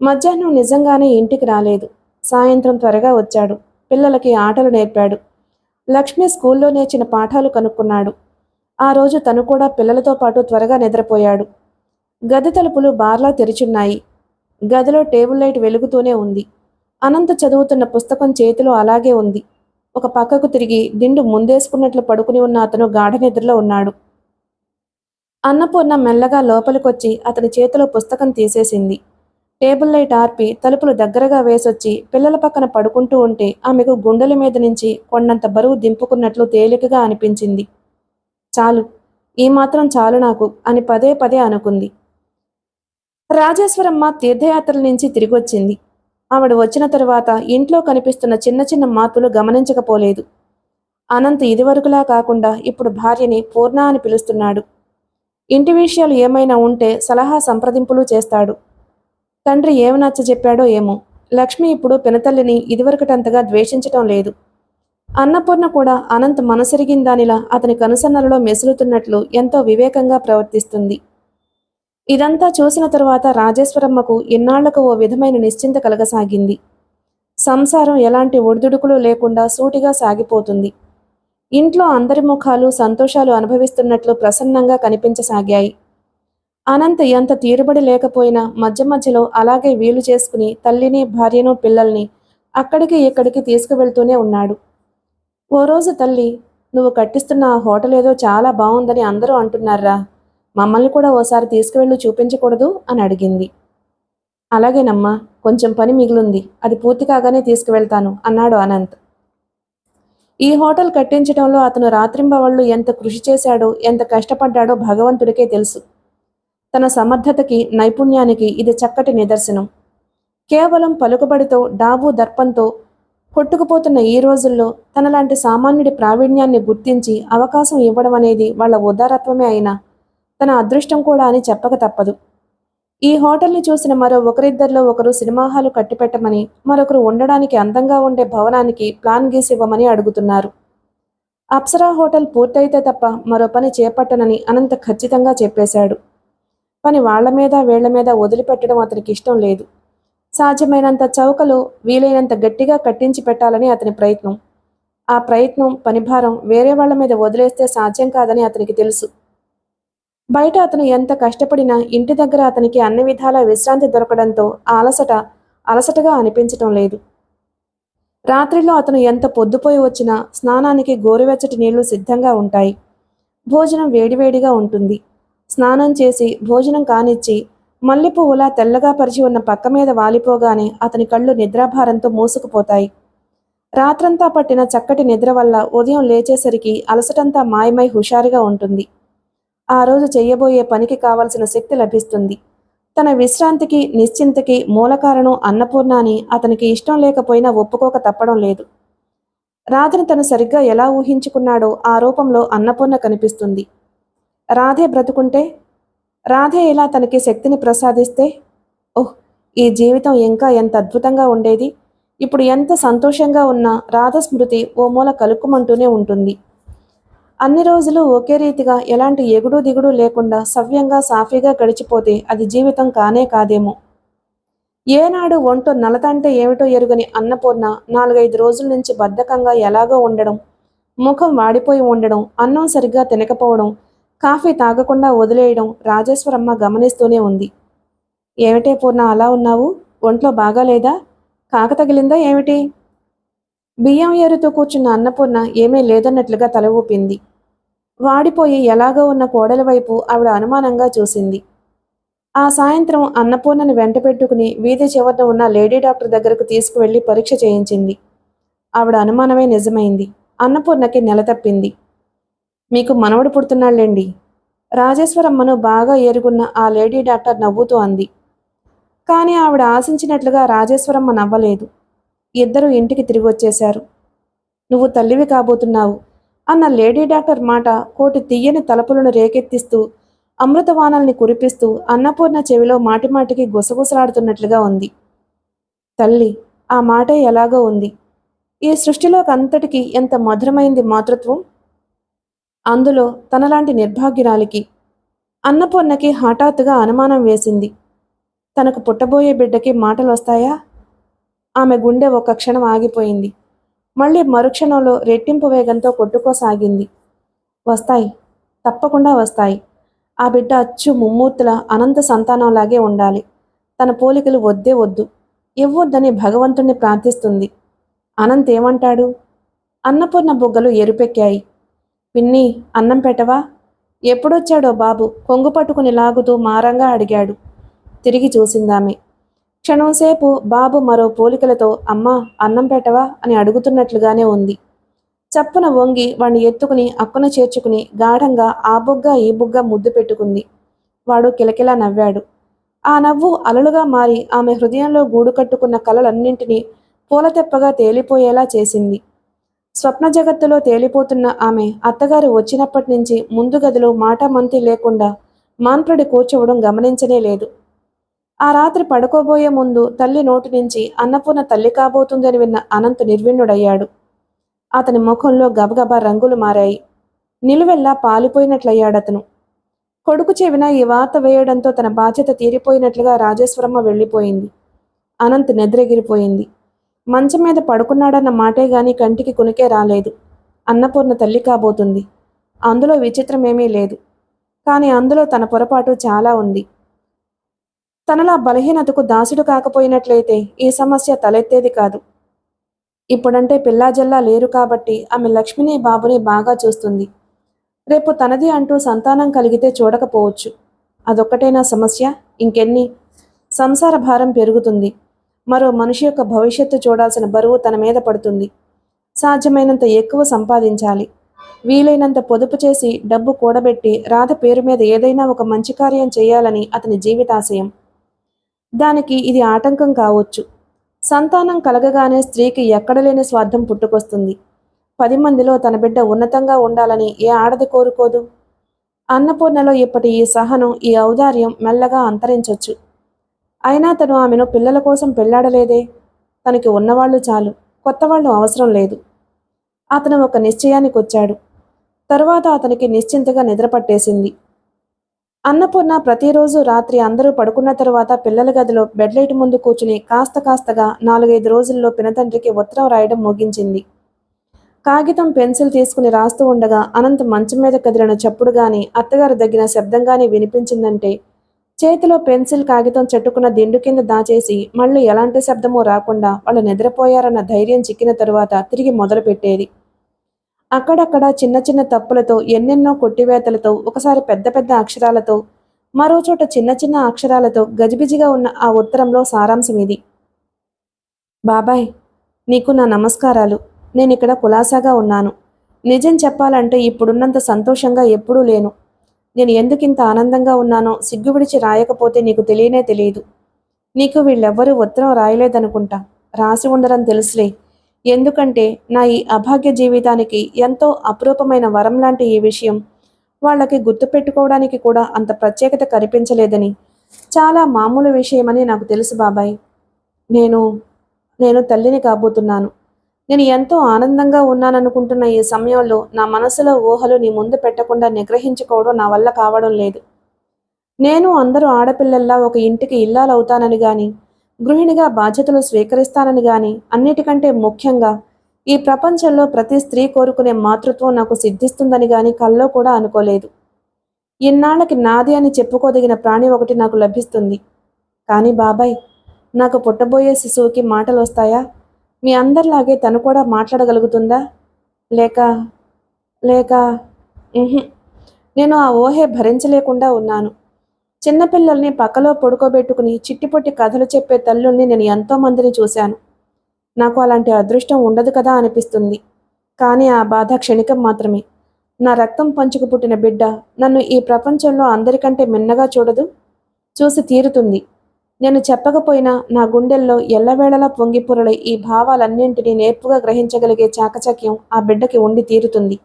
మధ్యాహ్నం నిజంగానే ఇంటికి రాలేదు. సాయంత్రం త్వరగా వచ్చాడు. పిల్లలకి ఆటలు నేర్పాడు. లక్ష్మి స్కూల్లో నేర్చిన పాఠాలు కనుక్కున్నాడు. ఆ రోజు తను కూడా పిల్లలతో పాటు త్వరగా నిద్రపోయాడు. గది తలుపులు బార్లా తెరిచున్నాయి. గదిలో టేబుల్ లైట్ వెలుగుతూనే ఉంది. అనంత్ చదువుతున్న పుస్తకం చేతిలో అలాగే ఉంది. ఒక పక్కకు తిరిగి దిండు ముందేసుకున్నట్లు పడుకుని ఉన్న అతను గాఢ నిద్రలో ఉన్నాడు. అన్నపూర్ణ మెల్లగా లోపలికొచ్చి అతని చేతిలో పుస్తకం తీసేసింది. టేబుల్ లైట్ ఆర్పి తలుపులు దగ్గరగా వేసొచ్చి పిల్లల పక్కన పడుకుంటూ ఉంటే ఆమెకు గుండెల మీద నుంచి కొండంత బరువు దింపుకున్నట్లు తేలికగా అనిపించింది. చాలు, ఈ మాత్రం చాలు నాకు అని పదే పదే అనుకుంది. రాజేశ్వరమ్మ తీర్థయాత్రల నుంచి తిరిగొచ్చింది. ఆవిడ వచ్చిన తరువాత ఇంట్లో కనిపిస్తున్న చిన్న చిన్న మార్పులు గమనించకపోలేదు. అనంత్ ఇదివరకులా కాకుండా ఇప్పుడు భార్యని పూర్ణ అని పిలుస్తున్నాడు. ఇంటి విషయాలు ఏమైనా ఉంటే సలహా సంప్రదింపులు చేస్తాడు. తండ్రి ఏమి నచ్చజెప్పాడో ఏమో, లక్ష్మి ఇప్పుడు పినతల్లిని ఇదివరకటంతగా ద్వేషించటం లేదు. అన్నపూర్ణ కూడా అనంత్ మనసెరిగిన దానిలా అతని కనుసన్నలలో మెసులుతున్నట్లు ఎంతో వివేకంగా ప్రవర్తిస్తుంది. ఇదంతా చూసిన తరువాత రాజేశ్వరమ్మకు ఇన్నాళ్లకు ఓ విధమైన నిశ్చింత కలగసాగింది. సంసారం ఎలాంటి ఒడిదుడుకులు లేకుండా సూటిగా సాగిపోతుంది. ఇంట్లో అందరి ముఖాలు సంతోషాలు అనుభవిస్తున్నట్లు ప్రసన్నంగా కనిపించసాగాయి. అనంత్ ఎంత తీరుబడి లేకపోయినా మధ్య మధ్యలో అలాగే వీలు చేసుకుని తల్లిని, భార్యను, పిల్లల్ని అక్కడికి ఇక్కడికి తీసుకువెళ్తూనే ఉన్నాడు. ఓ రోజు తల్లి, నువ్వు కట్టిస్తున్న ఆ హోటల్ ఏదో చాలా బాగుందని అందరూ అంటున్నారా, మమ్మల్ని కూడా ఓసారి తీసుకువెళ్ళి చూపించకూడదు అని అడిగింది. అలాగేనమ్మా, కొంచెం పని మిగిలింది, అది పూర్తి కాగానే తీసుకువెళ్తాను అన్నాడు అనంత్. ఈ హోటల్ కట్టించడంలో అతను రాత్రింబవళ్లు ఎంత కృషి చేశాడో, ఎంత కష్టపడ్డాడో భగవంతుడికే తెలుసు. తన సమర్థతకి, నైపుణ్యానికి ఇది చక్కటి నిదర్శనం. కేవలం పలుకుబడితో, డాబు దర్పంతో కొట్టుకుపోతున్న ఈ రోజుల్లో తనలాంటి సామాన్యుడి ప్రావీణ్యాన్ని గుర్తించి అవకాశం ఇవ్వడం అనేది వాళ్ల ఉదారత్వమే అయినా తన అదృష్టం కూడా అని చెప్పక తప్పదు. ఈ హోటల్ని చూసిన మరో ఒకరిద్దరిలో ఒకరు సినిమా హాలు కట్టిపెట్టమని, మరొకరు ఉండడానికి అందంగా ఉండే భవనానికి ప్లాన్ గీసివ్వమని అడుగుతున్నారు. అప్సరా హోటల్ పూర్తయితే తప్ప మరో పని చేపట్టనని అనంత ఖచ్చితంగా చెప్పేశాడు. పని వాళ్ల మీద వీళ్ల మీద వదిలిపెట్టడం అతనికి ఇష్టం లేదు. సాధ్యమైనంత చౌకలో వీలైనంత గట్టిగా కట్టించి పెట్టాలని అతని ప్రయత్నం. ఆ ప్రయత్నం, పనిభారం వేరే వాళ్ల మీద వదిలేస్తే సాధ్యం కాదని అతనికి తెలుసు. బయట అతను ఎంత కష్టపడినా ఇంటి దగ్గర అతనికి అన్ని విధాలా విశ్రాంతి దొరకడంతో అలసటగా అనిపించటం లేదు. రాత్రిలో అతను ఎంత పొద్దుపోయి వచ్చినా స్నానానికి గోరువెచ్చటి నీళ్లు సిద్ధంగా ఉంటాయి. భోజనం వేడివేడిగా ఉంటుంది. స్నానం చేసి భోజనం కానిచ్చి మల్లెపువ్వులా తెల్లగా పరిచి ఉన్న పక్క మీద వాలిపోగానే అతని కళ్ళు నిద్రాభారంతో మూసుకుపోతాయి. రాత్రంతా పట్టిన చక్కటి నిద్ర వల్ల ఉదయం లేచేసరికి అలసటంతా మాయమై హుషారుగా ఉంటుంది. ఆ రోజు చెయ్యబోయే పనికి కావలసిన శక్తి లభిస్తుంది. తన విశ్రాంతికి, నిశ్చింతకి మూలకారణం అన్నపూర్ణ అని అతనికి ఇష్టం లేకపోయినా ఒప్పుకోక తప్పడం లేదు. రాధని తను సరిగ్గా ఎలా ఊహించుకున్నాడో ఆ రూపంలో అన్నపూర్ణ కనిపిస్తుంది. రాధే బ్రతుకుంటే, రాధే ఇలా తనకి శక్తిని ప్రసాదిస్తే, ఓహ్, ఈ జీవితం ఇంకా ఎంత అద్భుతంగా ఉండేది. ఇప్పుడు ఎంత సంతోషంగా ఉన్నా రాధ స్మృతి ఓ మూల కలుక్కుమంటూనే ఉంటుంది. అన్ని రోజులు ఒకే రీతిగా ఎలాంటి ఎగుడు దిగుడు లేకుండా సవ్యంగా సాఫీగా గడిచిపోతే అది జీవితం కానే కాదేమో. ఏనాడు ఒంటో నలతంటే ఏమిటో ఎరుగని అన్నపూర్ణ 4-5 రోజుల నుంచి బద్ధకంగా ఎలాగో ఉండడం, ముఖం వాడిపోయి ఉండడం, అన్నం సరిగ్గా తినకపోవడం, కాఫీ తాగకుండా వదిలేయడం రాజేశ్వరమ్మ గమనిస్తూనే ఉంది. ఏమిటే పూర్ణ అలా ఉన్నావు, ఒంట్లో బాగాలేదా, కాక తగిలిందా ఏమిటి? బియ్యం ఏరుతూ కూర్చున్న అన్నపూర్ణ ఏమీ లేదన్నట్లుగా తల ఊపింది. వాడిపోయి ఎలాగో ఉన్న కోడలి వైపు ఆవిడ అనుమానంగా చూసింది. ఆ సాయంత్రం అన్నపూర్ణని వెంట పెట్టుకుని వీధి చివరన ఉన్న లేడీ డాక్టర్ దగ్గరకు తీసుకువెళ్లి పరీక్ష చేయించింది. ఆవిడ అనుమానమే నిజమైంది. అన్నపూర్ణకి నెల తప్పింది. మీకు మనవడు పుడుతున్నాళ్ళండి, రాజేశ్వరమ్మను బాగా ఎరుగున్న ఆ లేడీ డాక్టర్ నవ్వుతూ అంది. కానీ ఆవిడ ఆశించినట్లుగా రాజేశ్వరమ్మ నవ్వలేదు. ఇద్దరూ ఇంటికి తిరిగొచ్చేశారు. నువ్వు తల్లివి కాబోతున్నావు అన్న లేడీ డాక్టర్ మాట కోటి తీయని తలపులను రేకెత్తిస్తూ, అమృతవానల్ని కురిపిస్తూ అన్నపూర్ణ చెవిలో మాటిమాటికి గుసగుసలాడుతున్నట్లుగా ఉంది. తల్లి, ఆ మాటే ఎలాగో ఉంది. ఈ సృష్టిలోకంతటికీ ఎంత మధురమైంది మాతృత్వం. అందులో తనలాంటి నిర్భాగ్యురాలికి. అన్నపూర్ణకి హఠాత్తుగా అనుమానం వేసింది. తనకు పుట్టబోయే బిడ్డకి మాటలొస్తాయా? ఆమె గుండె ఒక్క క్షణం ఆగిపోయింది. మళ్ళీ మరుక్షణంలో రెట్టింపు వేగంతో కొట్టుకోసాగింది. వస్తాయి, తప్పకుండా వస్తాయి. ఆ బిడ్డ అచ్చు ముమ్మూర్తుల అనంత సంతానంలాగే ఉండాలి. తన పోలికలు వద్దే వద్దు, ఇవ్వొద్దని భగవంతుణ్ణి ప్రార్థిస్తుంది. అనంత్ ఏమంటాడు? అన్నపూర్ణ బుగ్గలు ఎరుపెక్కాయి. పిన్ని, అన్నం పెట్టవా? ఎప్పుడొచ్చాడో బాబు కొంగు పట్టుకుని లాగుతూ మారంగా అడిగాడు. తిరిగి చూసిందామె. క్షణంసేపు బాబు మరో పోలికలతో అమ్మా అన్నం పెట్టవా అని అడుగుతున్నట్లుగానే ఉంది. చప్పున వంగి వాణ్ణి ఎత్తుకుని అక్కున చేర్చుకుని గాఢంగా ఆ బుగ్గ ఈ బుగ్గ ముద్దు పెట్టుకుంది. వాడు కిలకిలా నవ్వాడు. ఆ నవ్వు అలలుగా మారి ఆమె హృదయంలో గూడు కట్టుకున్న కలలన్నింటినీ పూలతెప్పగా తేలిపోయేలా చేసింది. స్వప్న జగత్తులో తేలిపోతున్న ఆమె అత్తగారు వచ్చినప్పటినుంచి ముందు గదిలో మాటామంతి లేకుండా మాన్ప్రడి కూర్చోవడం గమనించనే లేదు. ఆ రాత్రి పడుకోబోయే ముందు తల్లి నోటి నుంచి అన్నపూర్ణ తల్లి కాబోతుందని విన్న అనంత్ నిర్విణ్ణుడయ్యాడు. అతని ముఖంలో గబగబా రంగులు మారాయి. నిలువెల్లా పాలిపోయినట్లయ్యాడతను. కొడుకు చెవిన ఈ వార్త వేయడంతో తన బాధ్యత తీరిపోయినట్లుగా రాజేశ్వరమ్మ వెళ్ళిపోయింది. అనంత్ నిద్రెగిరిపోయింది. మంచం మీద పడుకున్నాడన్న మాటే గాని కంటికి కునికే రాలేదు. అన్నపూర్ణ తల్లి కాబోతుంది. అందులో విచిత్రమేమీ లేదు. కాని అందులో తన పొరపాటు చాలా ఉంది. తనలా బలహీనతకు దాసుడు కాకపోయినట్లయితే ఈ సమస్య తలెత్తేది కాదు. ఇప్పుడంటే పిల్లాజల్లా లేరు కాబట్టి ఆమె లక్ష్మిని బాబుని బాగా చూస్తుంది. రేపు తనది అంటూ సంతానం కలిగితే చూడకపోవచ్చు. అదొక్కటేనా సమస్య? ఇంకెన్ని? సంసార భారం పెరుగుతుంది. మరో మనిషి యొక్క భవిష్యత్తు చూడాల్సిన బరువు తన మీద పడుతుంది. సాధ్యమైనంత ఎక్కువ సంపాదించాలి. వీలైనంత పొదుపు చేసి డబ్బు కూడబెట్టి రాధ పేరు మీద ఏదైనా ఒక మంచి కార్యం చేయాలని అతని జీవితాశయం. దానికి ఇది ఆటంకం కావచ్చు. సంతానం కలగగానే స్త్రీకి ఎక్కడలేని స్వార్థం పుట్టుకొస్తుంది. 10 మందిలో తన బిడ్డ ఉన్నతంగా ఉండాలని ఏ ఆడది కోరుకోదు? అన్నపూర్ణలో ఇప్పటి ఈ సహనం, ఈ ఔదార్యం మెల్లగా అంతరించొచ్చు. అయినా తను ఆమెను పిల్లల కోసం పెళ్లాడలేదే. తనకి ఉన్నవాళ్లు చాలు, కొత్తవాళ్లు అవసరం లేదు. అతను ఒక నిశ్చయానికి వచ్చాడు. తరువాత అతనికి నిశ్చింతగా నిద్రపట్టేసింది. అన్నపూర్ణ ప్రతిరోజు రాత్రి అందరూ పడుకున్న తరువాత పిల్లల గదిలో బెడ్లైట్ ముందు కూర్చుని కాస్తగా 4-5 రోజుల్లో పినతండ్రికి ఉత్తరం రాయడం ముగించింది. కాగితం పెన్సిల్ తీసుకుని రాస్తూ ఉండగా అనంత్ మంచం మీద కదిలిన చప్పుడు గాని అత్తగారు దగ్గర శబ్దం గాని వినిపించిందంటే చేతిలో పెన్సిల్ కాగితం చెట్టుకున్న దిండు కింద దాచేసి మళ్ళీ ఎలాంటి శబ్దమూ రాకుండా వాళ్ళు నిద్రపోయారన్న ధైర్యం చిక్కిన తరువాత తిరిగి మొదలు పెట్టేది. అక్కడక్కడ చిన్న చిన్న తప్పులతో, ఎన్నెన్నో కొట్టివేతలతో, ఒకసారి పెద్ద పెద్ద అక్షరాలతో, మరోచోట చిన్న చిన్న అక్షరాలతో గజిబిజిగా ఉన్న ఆ ఉత్తరంలో సారాంశం ఇది. బాబాయ్, నీకు నా నమస్కారాలు. నేనిక్కడ కులాసాగా ఉన్నాను. నిజం చెప్పాలంటే ఇప్పుడున్నంత సంతోషంగా ఎప్పుడూ లేను. నేను ఎందుకింత ఆనందంగా ఉన్నానో సిగ్గు విడిచి రాయకపోతే నీకు తెలియనే తెలియదు. నీకు వీళ్ళెవ్వరూ ఉత్తరం రాయలేదనుకుంటా. రాసి ఉండరని తెలుసులే. ఎందుకంటే నా ఈ అభాగ్య జీవితానికి ఎంతో అపురూపమైన వరం లాంటి ఈ విషయం వాళ్ళకి గుర్తుపెట్టుకోవడానికి కూడా అంత ప్రత్యేకత కనిపించలేదని, చాలా మామూలు విషయమని నాకు తెలుసు బాబాయ్. నేను తల్లిని కాబోతున్నాను. నేను ఎంతో ఆనందంగా ఉన్నాననుకుంటున్న ఈ సమయంలో నా మనసులో ఊహలు నీ ముందు పెట్టకుండా నిగ్రహించుకోవడం నా వల్ల కావడం లేదు. నేను అందరూ ఆడపిల్లల్లా ఒక ఇంటికి ఇల్లాలవుతానని గాని, గృహిణిగా బాధ్యతలు స్వీకరిస్తానని గాని, అన్నిటికంటే ముఖ్యంగా ఈ ప్రపంచంలో ప్రతి స్త్రీ కోరుకునే మాతృత్వం నాకు సిద్ధిస్తుందని గాని కల్లో కూడా అనుకోలేదు. ఇన్నాళ్ళకి నాది అని చెప్పుకోదగిన ప్రాణి ఒకటి నాకు లభిస్తుంది. కానీ బాబాయ్, నాకు పుట్టబోయే శిశువుకి మాటలు వస్తాయా? మీ అందరిలాగే తను కూడా మాట్లాడగలుగుతుందా? లేక లేక ఉహుం. నేను ఆ ఊహే భరించలేకుండా ఉన్నాను. చిన్నపిల్లల్ని పక్కలో పడుకోబెట్టుకుని చిట్టిపొట్టి కథలు చెప్పే తల్లుల్ని నేను ఎంతో మందిని చూశాను. నాకు అలాంటి అదృష్టం ఉండదు కదా అనిపిస్తుంది. కానీ ఆ బాధ క్షణికం మాత్రమే. నా రక్తం పంచుకు పుట్టిన బిడ్డ నన్ను ఈ ప్రపంచంలో అందరికంటే మిన్నగా చూడదు. చూసి తీరుతుంది. నేను చెప్పకపోయినా నా గుండెల్లో ఎల్లవేళలా పొంగిపొరలే ఈ భావాలన్నింటినీ నేర్పుగా గ్రహించగలిగే చాకచక్యం ఆ బిడ్డకి ఉండి తీరుతుంది.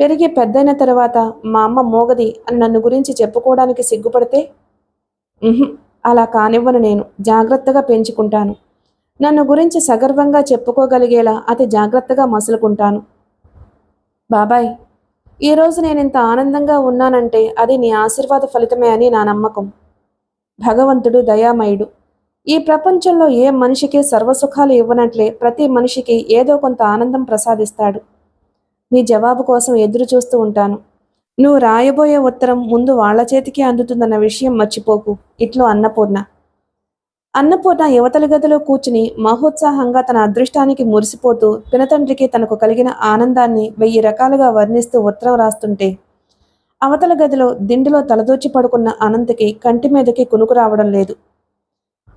పెరిగి పెద్దయిన తర్వాత మా అమ్మ మోగది అని నన్ను గురించి చెప్పుకోవడానికి సిగ్గుపడితే అలా కానివ్వను. నేను జాగ్రత్తగా పెంచుకుంటాను. నన్ను గురించి సగర్వంగా చెప్పుకోగలిగేలా అతి జాగ్రత్తగా మసులుకుంటాను. బాబాయ్, ఈరోజు నేనింత ఆనందంగా ఉన్నానంటే అది నీ ఆశీర్వాద ఫలితమే అని నా నమ్మకం. భగవంతుడు దయామయుడు. ఈ ప్రపంచంలో ఏ మనిషికి సర్వసుఖాలు ఇవ్వనట్లే ప్రతి మనిషికి ఏదో కొంత ఆనందం ప్రసాదిస్తాడు. నీ జవాబు కోసం ఎదురు చూస్తూ ఉంటాను. నువ్వు రాయబోయే ఉత్తరం ముందు వాళ్ల చేతికి అందుతుందన్న విషయం మర్చిపోకు. ఇట్లో అన్నపూర్ణ. అన్నపూర్ణ యువతల గదిలో కూర్చుని మహోత్సాహంగా తన అదృష్టానికి మురిసిపోతూ పినతండ్రికి తనకు కలిగిన ఆనందాన్ని 1000 రకాలుగా వర్ణిస్తూ ఉత్తరం రాస్తుంటే అవతల గదిలో దిండులో తలదూచి పడుకున్న అనంతకి కంటి మీదకి కునుకు రావడం లేదు.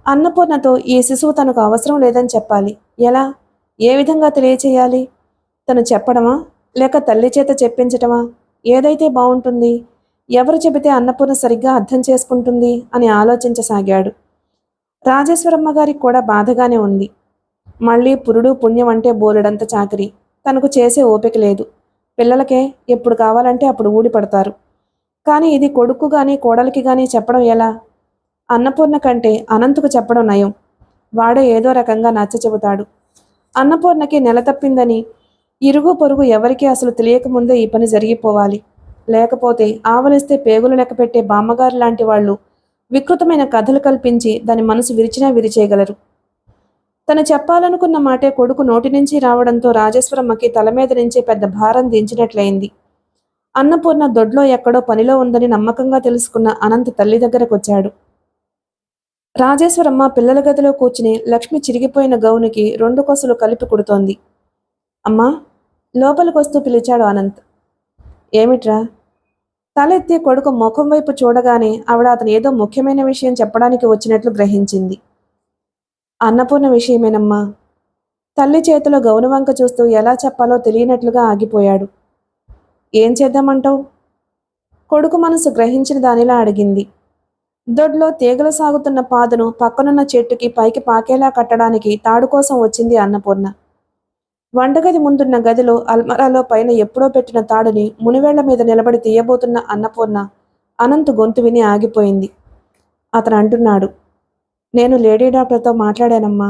అన్నపూర్ణతో ఈ శిశువు తనకు అవసరం లేదని చెప్పాలి. ఎలా? ఏ విధంగా తెలియచేయాలి? తను చెప్పడమా? లేక తల్లి చేత చెప్పించటమా? ఏదైతే బావుంటుంది? ఎవరు చెబితే అన్నపూర్ణ సరిగ్గా అర్థం చేసుకుంటుంది అని ఆలోచించసాగాడు. రాజేశ్వరమ్మ గారికి కూడా బాధగానే ఉంది. మళ్ళీ పురుడు పుణ్యం అంటే బోలెడంత చాకిరీ. తనకు చేసే ఓపిక లేదు. పిల్లలకే ఎప్పుడు కావాలంటే అప్పుడు ఊడిపడతారు. కానీ ఇది కొడుకు గాని కోడలికి గాని చెప్పడం ఎలా? అన్నపూర్ణ కంటే అనంతుకు చెప్పడం నయం. వాడే ఏదో రకంగా నచ్చ చెబుతాడు. అన్నపూర్ణకి నెల తప్పిందని ఇరుగు పొరుగు ఎవరికీ అసలు తెలియకముందే ఈ పని జరిగిపోవాలి. లేకపోతే ఆవలిస్తే పేగులు లెక్క పెట్టే బామ్మగారు లాంటి వాళ్ళు వికృతమైన కథలు కల్పించి దాని మనసు విరిచినా విరిచేయగలరు. తను చెప్పాలనుకున్న మాటే కొడుకు నోటి నుంచి రావడంతో రాజేశ్వరమ్మకి తల మీద నుంచి పెద్ద భారం దించినట్లయింది. అన్నపూర్ణ దొడ్లో ఎక్కడో పనిలో ఉందని నమ్మకంగా తెలుసుకున్న అనంత్ తల్లి దగ్గరకొచ్చాడు. రాజేశ్వరమ్మ పిల్లల గదిలో కూర్చుని లక్ష్మి చిరిగిపోయిన గౌనుకి 2 కొసలు కలిపి కుడుతోంది. అమ్మా, లోపలికొస్తూ పిలిచాడు అనంత్. ఏమిట్రా? తలెత్తి కొడుకు ముఖం వైపు చూడగానే ఆవిడ అతను ఏదో ముఖ్యమైన విషయం చెప్పడానికి వచ్చినట్లు గ్రహించింది. అన్నపూర్ణ విషయమేనమ్మా. తల్లి చేతిలో గౌను వంక చూస్తూ ఎలా చెప్పాలో తెలియనట్లుగా ఆగిపోయాడు. ఏం చేద్దామంటావు? కొడుకు మనసు గ్రహించిన దానిలా అడిగింది. దొడ్లో తీగలు సాగుతున్న పాదును పక్కనున్న చెట్టుకి పైకి పాకేలా కట్టడానికి తాడు కోసం వచ్చింది అన్నపూర్ణ. వంటగది ముందున్న గదిలో అల్మరాలో పైన ఎప్పుడో పెట్టిన తాడుని మునివేళ్ల మీద నిలబడి తీయబోతున్న అన్నపూర్ణ అనంత్ గొంతు విని ఆగిపోయింది. అతను అంటున్నాడు, నేను లేడీ డాక్టర్తో మాట్లాడానమ్మా.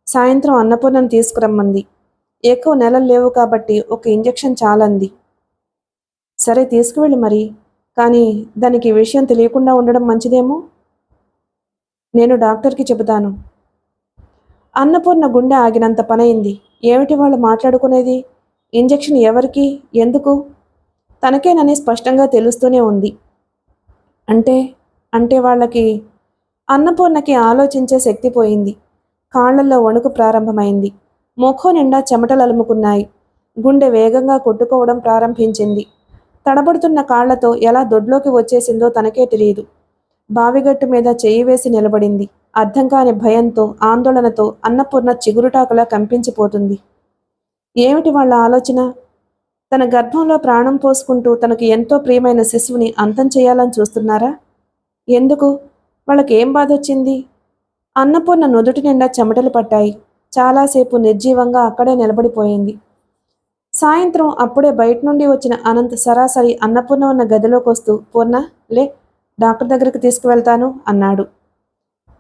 సాయంత్రం అన్నపూర్ణను తీసుకురమ్మంది. ఎక్కువ నెలలు లేవు కాబట్టి ఒక ఇంజెక్షన్ చాలంది. సరే, తీసుకువెళ్ళి మరి. కానీ దానికి ఈ విషయం తెలియకుండా ఉండడం మంచిదేమో. నేను డాక్టర్కి చెబుతాను. అన్నపూర్ణ గుండె ఆగినంత పనైంది. ఏమిటి వాళ్ళు మాట్లాడుకునేది? ఇంజెక్షన్ ఎవరికి? ఎందుకు? తనకేనని స్పష్టంగా తెలుస్తూనే ఉంది. అంటే అంటే వాళ్ళకి... అన్నపూర్ణకి ఆలోచించే శక్తి పోయింది. కాళ్లల్లో వణుకు ప్రారంభమైంది. ముఖం నిండా చెమటలు అలుముకున్నాయి. గుండె వేగంగా కొట్టుకోవడం ప్రారంభించింది. తడబడుతున్న కాళ్లతో ఎలా దొడ్లోకి వచ్చేసిందో తనకే తెలియదు. బావిగట్టు మీద చెయ్యి వేసి నిలబడింది. అర్థం కాని భయంతో, ఆందోళనతో అన్నపూర్ణ చిగురుటాకులా కంపించిపోతుంది. ఏమిటి వాళ్ళ ఆలోచన? తన గర్భంలో ప్రాణం పోసుకుంటూ తనకు ఎంతో ప్రియమైన శిశువుని అంతం చేయాలని చూస్తున్నారా? ఎందుకు? వాళ్ళకి ఏం బాధ వచ్చింది? అన్నపూర్ణ నుదుటి నిండా చెమటలు పట్టాయి. చాలాసేపు నిర్జీవంగా అక్కడే నిలబడిపోయింది. సాయంత్రం అప్పుడే బయట నుండి వచ్చిన అనంత్ సరాసరి అన్నపూర్ణ ఉన్న గదిలోకి వస్తూ, పూర్ణ లే, డాక్టర్ దగ్గరికి తీసుకువెళ్తాను అన్నాడు.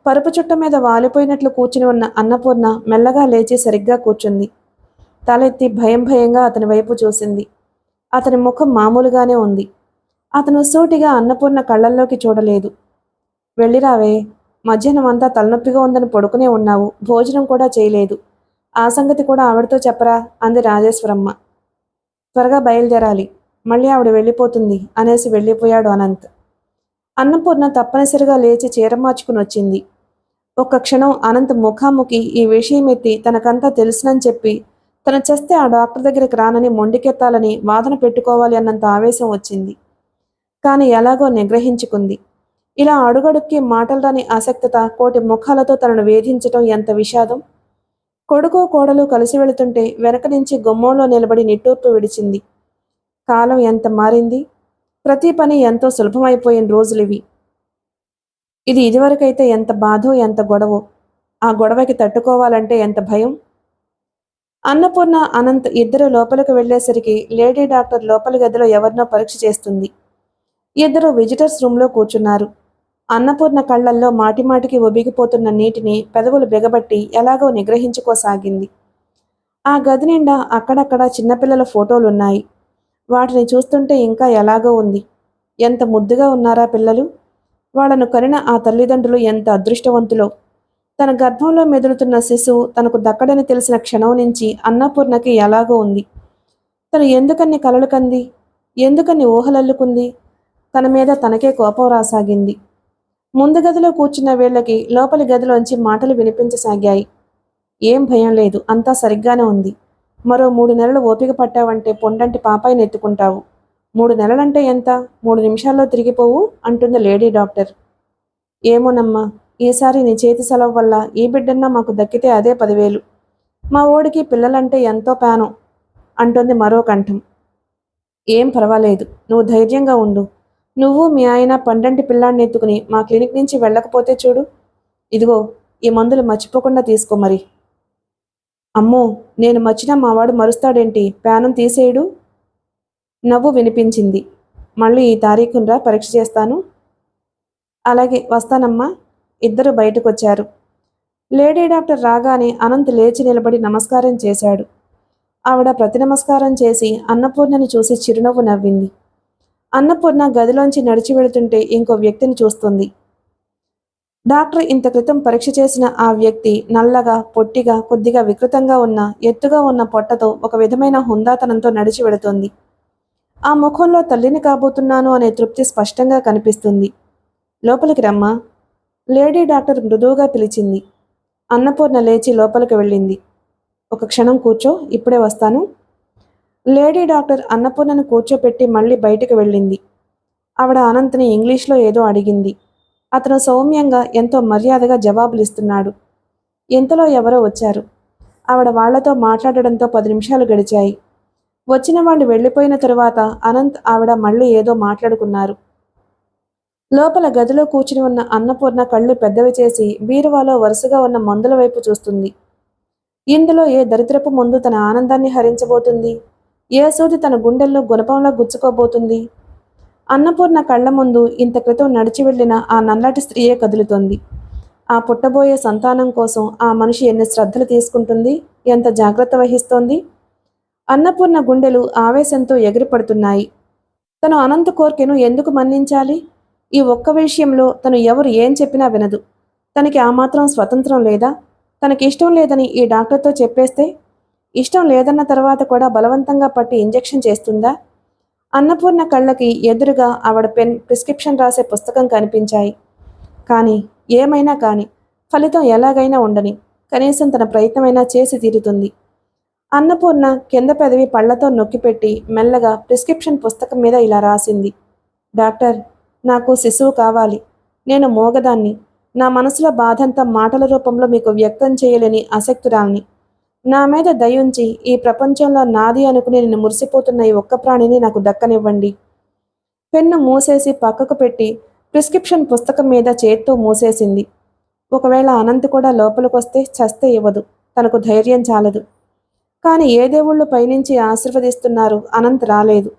పరుపు చుట్ట మీద వాలిపోయినట్లు కూర్చుని ఉన్న అన్నపూర్ణ మెల్లగా లేచి సరిగ్గా కూర్చుంది. తలెత్తి భయం భయంగా అతని వైపు చూసింది. అతని ముఖం మామూలుగానే ఉంది. అతను సూటిగా అన్నపూర్ణ కళ్ళల్లోకి చూడలేదు. వెళ్ళిరావే, మధ్యాహ్నం అంతా తలనొప్పిగా ఉందని పడుకునే ఉన్నావు. భోజనం కూడా చేయలేదు. ఆ సంగతి కూడా ఆవిడతో చెప్పరా అంది రాజేశ్వరమ్మ. త్వరగా బయలుదేరాలి, మళ్ళీ ఆవిడ వెళ్ళిపోతుంది అనేసి వెళ్ళిపోయాడు అనంత్. అన్నపూర్ణ తప్పనిసరిగా లేచి చీర మార్చుకుని వచ్చింది. ఒక్క క్షణం అనంత్ ముఖాముఖి ఈ విషయం ఎత్తి తనకంతా తెలుసునని చెప్పి తను చేస్తే ఆ డాక్టర్ దగ్గరికి రానని మొండికెత్తాలని వాదన పెట్టుకోవాలి అన్నంత ఆవేశం వచ్చింది. కానీ ఎలాగో నిగ్రహించుకుంది. ఇలా అడుగడుక్కి మాటలు రాని ఆసక్తత కోటి ముఖాలతో తనను వేధించటం ఎంత విషాదం. కొడుకు కోడలు కలిసి వెళుతుంటే వెనక నుంచి గుమ్మంలో నిలబడి నిట్టూర్పు విడిచింది. కాలం ఎంత మారింది. ప్రతి పని ఎంతో సులభమైపోయిన రోజులివి. ఇది ఇదివరకైతే ఎంత బాధో, ఎంత గొడవో. ఆ గొడవకి తట్టుకోవాలంటే ఎంత భయం. అన్నపూర్ణ, అనంత్ ఇద్దరు లోపలికి వెళ్లేసరికి లేడీ డాక్టర్ లోపలి గదిలో ఎవరినో పరీక్ష చేస్తుంది. ఇద్దరు విజిటర్స్ రూమ్లో కూర్చున్నారు. అన్నపూర్ణ కళ్లల్లో మాటిమాటికి ఒబిగిపోతున్న నీటిని పెదవులు బిగబట్టి ఎలాగో నిగ్రహించుకోసాగింది. ఆ గది నిండా అక్కడక్కడ చిన్నపిల్లల ఫోటోలున్నాయి. వాటిని చూస్తుంటే ఇంకా ఎలాగో ఉంది. ఎంత ముద్దుగా ఉన్నారా పిల్లలు. వాళ్లను కనిన ఆ తల్లిదండ్రులు ఎంత అదృష్టవంతులో. తన గర్భంలో మెదులుతున్న శిశువు తనకు దక్కడని తెలిసిన క్షణం నుంచి అన్నపూర్ణకి ఎలాగో ఉంది. తను ఎందుకన్ని కలలు కంది, ఎందుకన్ని ఊహలల్లుకుంది. తన మీద తనకే కోపం రాసాగింది. ముందు గదిలో కూర్చున్న వీళ్ళకి లోపలి గదిలోంచి మాటలు వినిపించసాగాయి. ఏం భయం లేదు, అంతా సరిగ్గానే ఉంది. మరో 3 నెలలు ఓపిక పట్టావంటే పొండంటి పాపాయిని ఎత్తుకుంటావు. 3 నెలలంటే ఎంత? 3 నిమిషాల్లో తిరిగిపోవు అంటుంది లేడీ డాక్టర్. ఏమోనమ్మా, ఈసారి నీ చేతి సెలవు వల్ల ఈ బిడ్డన్నా మాకు దక్కితే అదే 10,000. మా ఓడికి పిల్లలంటే ఎంతో ప్రాణం అంటుంది మరో కంఠం. ఏం పర్వాలేదు, నువ్వు ధైర్యంగా ఉండు. నువ్వు మీ ఆయన పండంటి పిల్లాన్ని ఎత్తుకుని మా క్లినిక్ నుంచి వెళ్ళకపోతే చూడు. ఇదిగో ఈ మందులు మర్చిపోకుండా తీసుకో మరి. అమ్మో, నేను మర్చినా మావాడు మరుస్తాడేంటి, ప్యానం తీసేయడు. నవ్వు వినిపించింది. మళ్ళీ ఈ తారీఖునరా పరీక్ష చేస్తాను. అలాగే వస్తానమ్మా. ఇద్దరు బయటకొచ్చారు. లేడీ డాక్టర్ రాగానే అనంత్ లేచి నిలబడి నమస్కారం చేశాడు. ఆవిడ ప్రతి నమస్కారం చేసి అన్నపూర్ణని చూసి చిరునవ్వు నవ్వింది. అన్నపూర్ణ గదిలోంచి నడిచి వెళుతుంటే ఇంకో వ్యక్తిని చూస్తుంది. డాక్టర్ ఇంత క్రితం పరీక్ష చేసిన ఆ వ్యక్తి నల్లగా, పొట్టిగా, కొద్దిగా వికృతంగా ఉన్న, ఎత్తుగా ఉన్న పొట్టతో ఒక విధమైన హుందాతనంతో నడిచి వెళుతోంది. ఆ ముఖంలో తల్లిని కాబోతున్నాను అనే తృప్తి స్పష్టంగా కనిపిస్తుంది. లోపలికి రమ్మా. లేడీ డాక్టర్ మృదువుగా పిలిచింది. అన్నపూర్ణ లేచి లోపలికి వెళ్ళింది. ఒక క్షణం కూర్చో, ఇప్పుడే వస్తాను. లేడీ డాక్టర్ అన్నపూర్ణను కూర్చోపెట్టి మళ్ళీ బయటికి వెళ్ళింది. ఆవిడ అనంత్ని ఇంగ్లీష్లో ఏదో అడిగింది. అతను సౌమ్యంగా ఎంతో మర్యాదగా జవాబులిస్తున్నాడు. ఇంతలో ఎవరో వచ్చారు. ఆవిడ వాళ్లతో మాట్లాడడంతో 10 నిమిషాలు గడిచాయి. వచ్చిన వాళ్ళు వెళ్ళిపోయిన తరువాత అనంత్ ఆవిడ మళ్ళీ ఏదో మాట్లాడుకున్నారు. లోపల గదిలో కూర్చుని ఉన్న అన్నపూర్ణ కళ్ళు పెద్దవి చేసి బీరువాలో వరుసగా ఉన్న మందుల వైపు చూస్తుంది. ఇందులో ఏ దరిద్రపు మందు తన ఆనందాన్ని హరించబోతుంది? ఏ సూది తన గుండెల్లో గుణపంలా గుచ్చుకోబోతుంది? అన్నపూర్ణ కళ్ల ముందు ఇంత క్రితం నడిచి వెళ్లిన ఆ నల్లటి స్త్రీయే కదులుతోంది. ఆ పుట్టబోయే సంతానం కోసం ఆ మనిషి ఎన్ని శ్రద్ధలు తీసుకుంటుంది, ఎంత జాగ్రత్త వహిస్తోంది? అన్నపూర్ణ గుండెలు ఆవేశంతో ఎగిరిపడుతున్నాయి. తను అనంత కోర్కెను ఎందుకు మన్నించాలి? ఈ ఒక్క విషయంలో తను ఎవరు ఏం చెప్పినా వినదు. తనకి ఆ మాత్రం స్వతంత్రం లేదా? తనకి ఇష్టం లేదని ఈ డాక్టర్తో చెప్పేస్తే, ఇష్టం లేదన్న తర్వాత కూడా బలవంతంగా పట్టి ఇంజెక్షన్ చేస్తుందా? అన్నపూర్ణ కళ్ళకి ఎదురుగా ఆవిడ ప్రిస్క్రిప్షన్ రాసే పుస్తకం కనిపించాయి. కానీ ఏమైనా కానీ ఫలితం ఎలాగైనా ఉండని, కనీసం తన ప్రయత్నమైనా చేసి తీరుతుంది. అన్నపూర్ణ కింద పెదవి పళ్లతో నొక్కిపెట్టి మెల్లగా ప్రిస్క్రిప్షన్ పుస్తకం మీద ఇలా రాసింది. డాక్టర్, నాకు శిశువు కావాలి. నేను మోగదాన్ని. నా మనసులో బాధంతా మాటల రూపంలో మీకు వ్యక్తం చేయలేని అశక్తురాల్ని. నా మీద దయుంచి ఈ ప్రపంచంలో నాది అనుకుని నేను మురిసిపోతున్న ఈ ఒక్క ప్రాణిని నాకు దక్కనివ్వండి. పెన్ను మూసేసి పక్కకు పెట్టి ప్రిస్క్రిప్షన్ పుస్తకం మీద చేత్తో మూసేసింది. ఒకవేళ అనంత్ కూడా లోపలికొస్తే చస్తే ఇవ్వదు. తనకు ధైర్యం చాలదు. కానీ ఏ దేవుళ్ళు పైనుంచి ఆశీర్వదిస్తున్నారు, అనంత్ రాలేదు.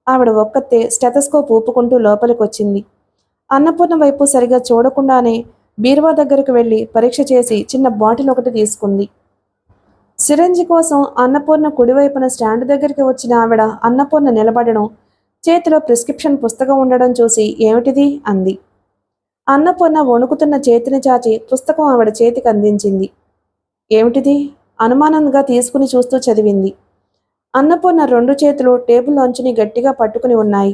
ఆవిడ ఒక్కతే స్టెథస్కోప్ ఊపుకుంటూ లోపలికొచ్చింది. అన్నపూర్ణ వైపు సరిగా చూడకుండానే బీరువా దగ్గరకు వెళ్ళి పరీక్ష చేసి చిన్న బాటిల్ ఒకటి తీసుకుంది. సిరంజి కోసం అన్నపూర్ణ కుడివైపున స్టాండ్ దగ్గరికి వచ్చిన ఆవిడ అన్నపూర్ణ నిలబడడం, చేతిలో ప్రిస్క్రిప్షన్ పుస్తకం ఉండడం చూసి ఏమిటిది అంది. అన్నపూర్ణ వణుకుతున్న చేతిని చాచి పుస్తకం ఆవిడ చేతికి అందించింది. ఏమిటిది? అనుమానంగా తీసుకుని చూస్తూ చదివింది. అన్నపూర్ణ 2 చేతులు టేబుల్ అంచుని గట్టిగా పట్టుకుని ఉన్నాయి.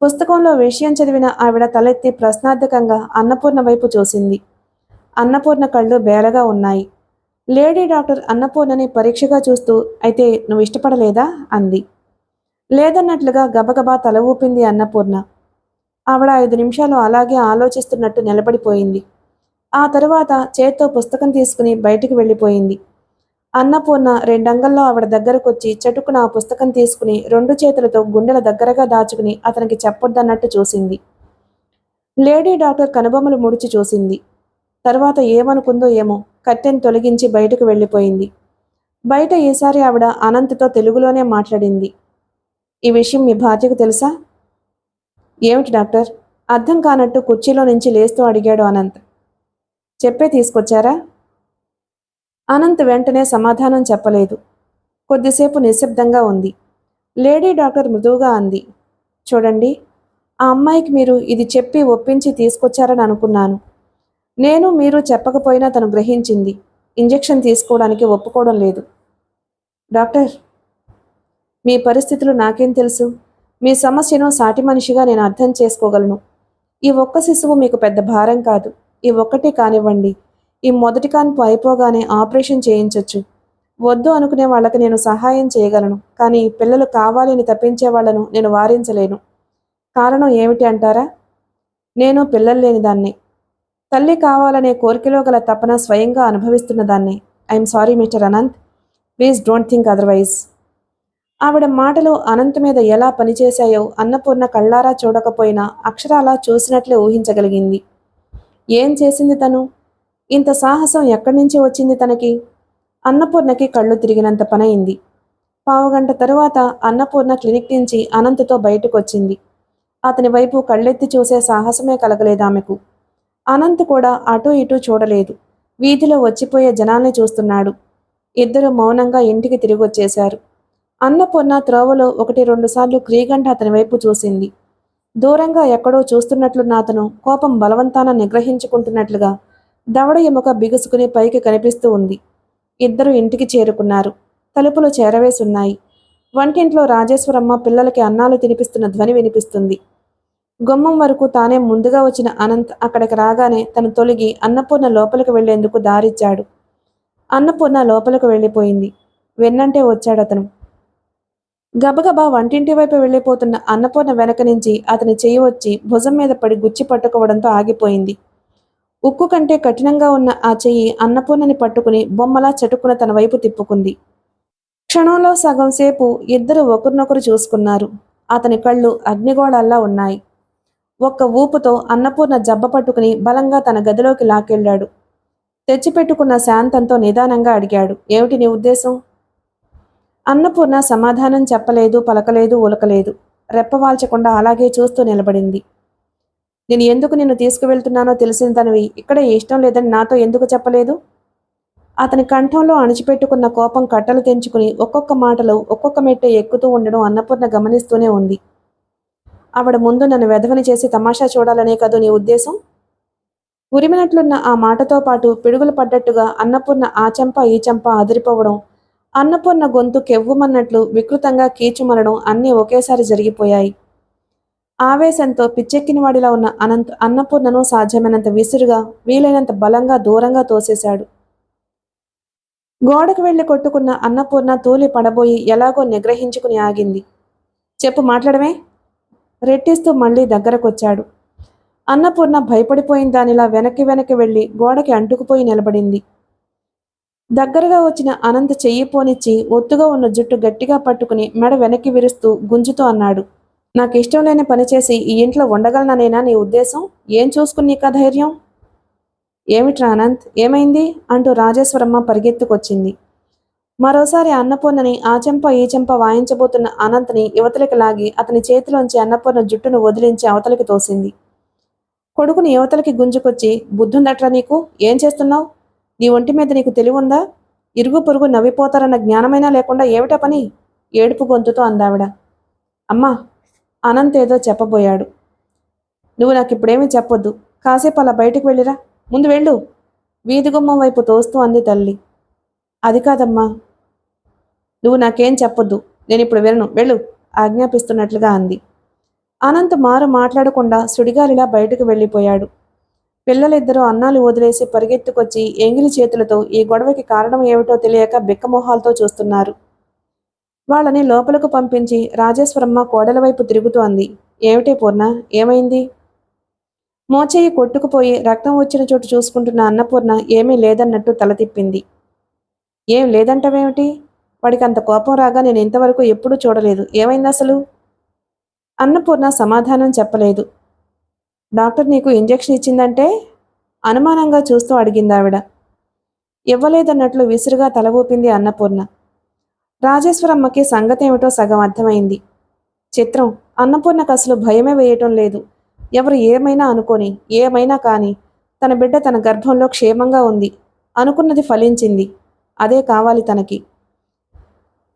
పుస్తకంలో విషయం చదివిన ఆవిడ తలెత్తి ప్రశ్నార్థకంగా అన్నపూర్ణ వైపు చూసింది. అన్నపూర్ణ కళ్ళు బేలగా ఉన్నాయి. లేడీ డాక్టర్ అన్నపూర్ణని పరీక్షగా చూస్తూ, అయితే నువ్వు ఇష్టపడలేదా అంది. లేదన్నట్లుగా గబగబా తల ఊపింది అన్నపూర్ణ. ఆవిడ 5 నిమిషాలు అలాగే ఆలోచిస్తున్నట్టు నిలబడిపోయింది. ఆ తరువాత చేత్తో పుస్తకం తీసుకుని బయటికి వెళ్ళిపోయింది. అన్నపూర్ణ 2 అంగల్లో ఆవిడ దగ్గరకొచ్చి చటుకున ఆ పుస్తకం తీసుకుని 2 చేతులతో గుండెల దగ్గరగా దాచుకుని అతనికి చెప్పొద్దన్నట్టు చూసింది. లేడీ డాక్టర్ కనుబొమ్మలు ముడిచి చూసింది. తర్వాత ఏమనుకుందో ఏమో కట్టెను తొలగించి బయటకు వెళ్ళిపోయింది. బయట ఈసారి ఆవిడ అనంత్తో తెలుగులోనే మాట్లాడింది. ఈ విషయం మీ భార్యకు తెలుసా? ఏమిటి డాక్టర్? అర్థం కానట్టు కుర్చీలో నుంచి లేస్తూ అడిగాడు అనంత్. చెప్పే తీసుకొచ్చారా? అనంత్ వెంటనే సమాధానం చెప్పలేదు. కొద్దిసేపు నిశ్శబ్దంగా ఉంది. లేడీ డాక్టర్ మృదువుగా అంది. చూడండి, ఆ అమ్మాయికి మీరు ఇది చెప్పి ఒప్పించి తీసుకొచ్చారని అనుకున్నాను. నేను మీరు చెప్పకపోయినా తను గ్రహించింది. ఇంజెక్షన్ తీసుకోవడానికి ఒప్పుకోవడం లేదు. డాక్టర్, మీ పరిస్థితులు నాకేం తెలుసు? మీ సమస్యను సాటి మనిషిగా నేను అర్థం చేసుకోగలను. ఈ ఒక్క శిశువు మీకు పెద్ద భారం కాదు. ఈ ఒక్కటి కానివ్వండి. ఈ మొదటి కాన్పు అయిపోగానే ఆపరేషన్ చేయించొచ్చు. వద్దు అనుకునే వాళ్ళకి నేను సహాయం చేయగలను. కానీ పిల్లలు కావాలని తప్పించే వాళ్లను నేను వారించలేను. కారణం ఏమిటి అంటారా? నేను పిల్లలు లేని దాన్ని. తల్లి కావాలనే కోరికలో గల తపన స్వయంగా అనుభవిస్తున్న దాన్ని. I'm sorry mister Anant. Please don't think otherwise. ఆవిడ మాటలు అనంత్ మీద ఎలా పనిచేశాయో అన్నపూర్ణ కళ్ళారా చూడకపోయినా అక్షరాలా చూసినట్లే ఊహించగలిగింది. ఏం చేసింది తను? ఇంత సాహసం ఎక్కడి నుంచి వచ్చింది తనకి? అన్నపూర్ణకి కళ్ళు తిరిగినంత పనయింది. పావుగంట తరువాత అన్నపూర్ణ క్లినిక్ నుంచి అనంత్తో బయటకొచ్చింది. అతని వైపు కళ్ళెత్తి చూసే సాహసమే కలగలేదామెకు. అనంత్ కూడా అటూ ఇటూ చూడలేదు. వీధిలో వచ్చిపోయే జనాల్ని చూస్తున్నాడు. ఇద్దరు మౌనంగా ఇంటికి తిరిగొచ్చేశారు. అన్నపూర్ణ త్రోవలో 1-2 సార్లు క్రీగంట అతని వైపు చూసింది. దూరంగా ఎక్కడో చూస్తున్నట్లున్న అతను కోపం బలవంతాన నిగ్రహించుకుంటున్నట్లుగా దవడ ఎముక బిగుసుకుని పైకి కనిపిస్తూ ఉంది. ఇద్దరు ఇంటికి చేరుకున్నారు. తలుపులు చేరవేసున్నాయి. వంటింట్లో రాజేశ్వరమ్మ పిల్లలకి అన్నాలు తినిపిస్తున్న ధ్వని వినిపిస్తుంది. గుమ్మం వరకు తానే ముందుగా వచ్చిన అనంత్ అక్కడికి రాగానే తను తొలగి అన్నపూర్ణ లోపలికి వెళ్లేందుకు దారిచ్చాడు. అన్నపూర్ణ లోపలికి వెళ్ళిపోయింది. వెన్నంటే వచ్చాడతను. గబగబా వంటింటి వైపు వెళ్ళిపోతున్న అన్నపూర్ణ వెనక నుంచి అతని చెయ్యి వచ్చి భుజం మీద పడి గుచ్చి పట్టుకోవడంతో ఆగిపోయింది. ఉక్కు కంటే కఠినంగా ఉన్న ఆ చెయ్యి అన్నపూర్ణని పట్టుకుని బొమ్మలా చటుక్కున తన వైపు తిప్పుకుంది. క్షణంలో సగం సేపు ఇద్దరు ఒకరినొకరు చూసుకున్నారు. అతని కళ్ళు అగ్నిగోళాల్లా ఉన్నాయి. ఒక్క ఊపుతో అన్నపూర్ణ జబ్బ పట్టుకుని బలంగా తన గదిలోకి లాక్కెళ్ళాడు. తెచ్చిపెట్టుకున్న శాంతంతో నిదానంగా అడిగాడు, ఏమిటి నీ ఉద్దేశం? అన్నపూర్ణ సమాధానం చెప్పలేదు, పలకలేదు, ఉలకలేదు. రెప్పవాల్చకుండా అలాగే చూస్తూ నిలబడింది. నేను ఎందుకు నిన్ను తీసుకువెళ్తున్నానో తెలిసిన తనవి ఇక్కడ ఇష్టం లేదని నాతో ఎందుకు చెప్పలేదు? అతని కంఠంలో అణిచిపెట్టుకున్న కోపం కట్టలు తెంచుకుని ఒక్కొక్క మాటలో ఒక్కొక్క మెట్ట ఎక్కుతూ ఉండడం అన్నపూర్ణ గమనిస్తూనే ఉంది. ఆవిడ ముందు నన్ను వెధవని చేసి తమాషా చూడాలనే కదూ నీ ఉద్దేశం? ఉరిమినట్లున్న ఆ మాటతో పాటు పిడుగులు పడ్డట్టుగా అన్నపూర్ణ ఆ చెంప ఈ చెంప అదిరిపోవడం, అన్నపూర్ణ గొంతు కెవ్వుమన్నట్లు వికృతంగా కీచుమనడం అన్నీ ఒకేసారి జరిగిపోయాయి. ఆవేశంతో పిచ్చెక్కిన వాడిలా ఉన్న అనంత్ అన్నపూర్ణను సాధ్యమైనంత విసురుగా, వీలైనంత బలంగా దూరంగా తోసేశాడు. గోడకు వెళ్లి కొట్టుకున్న అన్నపూర్ణ తూలి పడబోయి ఎలాగో నిగ్రహించుకుని ఆగింది. చెప్పు, మాట్లాడమే? రెట్టిస్తూ మళ్లీ దగ్గరకొచ్చాడు. అన్నపూర్ణ భయపడిపోయిన దానిలా వెనక్కి వెళ్లి గోడకి అంటుకుపోయి నిలబడింది. దగ్గరగా వచ్చిన అనంత్ చెయ్యి పోనిచ్చి ఒత్తుగా ఉన్న జుట్టు గట్టిగా పట్టుకుని మెడ వెనక్కి విరుస్తూ గుంజుతూ అన్నాడు, నాకిష్టం లేని పనిచేసి ఈ ఇంట్లో ఉండగలననేనా నీ ఉద్దేశం? ఏం చూసుకుని నీకా ధైర్యం? ఏమిట్రా అనంత్, ఏమైంది? అంటూ రాజేశ్వరమ్మ పరిగెత్తుకొచ్చింది. మరోసారి అన్నపూర్ణని ఆ చెంప ఈ చెంప వాయించబోతున్న అనంత్ని యువతలకి లాగి అతని చేతిలోంచి అన్నపూర్ణ జుట్టును వదిలించి అవతలికి తోసింది. కొడుకుని యువతలకి గుంజుకొచ్చి, బుద్ధుందట్రా నీకు? ఏం చేస్తున్నావు? నీ ఒంటి మీద నీకు తెలివుందా? ఇరుగు పొరుగు నవ్విపోతారన్న జ్ఞానమైనా లేకుండా ఏమిటా పని? ఏడుపు గొంతుతో అందావిడ. అమ్మా, అనంత్ ఏదో చెప్పబోయాడు. నువ్వు నాకిప్పుడేమీ చెప్పొద్దు. కాసేపు అలా బయటికి వెళ్ళిరా. ముందు వెళ్ళు. వీధి గుమ్మం వైపు తోస్తూ అంది తల్లి. అది కాదమ్మా. నువ్వు నాకేం చెప్పొద్దు. నేనిప్పుడు వెళ్ళను, వెళ్ళు ఆజ్ఞాపిస్తున్నట్లుగా అంది. అనంత్ మారు మాట్లాడకుండా సుడిగాలిలా బయటకు వెళ్ళిపోయాడు. పిల్లలిద్దరూ అన్నాలు వదిలేసి పరిగెత్తుకొచ్చి ఎంగిలి చేతులతో ఈ గొడవకి కారణం ఏమిటో తెలియక బిక్కమొహాలతో చూస్తున్నారు. వాళ్ళని లోపలకు పంపించి రాజేశ్వరమ్మ కోడల వైపు తిరుగుతూ అంది, ఏమిటే పూర్ణ, ఏమైంది? మోచేయి కొట్టుకుపోయి రక్తం వచ్చిన చోటు చూసుకుంటున్న అన్నపూర్ణ ఏమీ లేదన్నట్టు తల తిప్పింది. ఏం లేదంటావేమిటి? వాడికి అంత కోపం రాగా నేను ఇంతవరకు ఎప్పుడూ చూడలేదు. ఏమైంది అసలు? అన్నపూర్ణ సమాధానం చెప్పలేదు. డాక్టర్ నీకు ఇంజెక్షన్ ఇచ్చిందంటే? అనుమానంగా చూస్తూ అడిగిందావిడ. ఇవ్వలేదన్నట్లు విసురుగా తల ఊపింది అన్నపూర్ణ. రాజేశ్వరమ్మకి సంగతేమిటో సగం అర్థమైంది. చిత్రం, అన్నపూర్ణకు అసలు భయమే వేయటం లేదు. ఎవరు ఏమైనా అనుకోని, ఏమైనా కాని తన బిడ్డ తన గర్భంలో క్షేమంగా ఉంది. అనుకున్నది ఫలించింది. అదే కావాలి తనకి.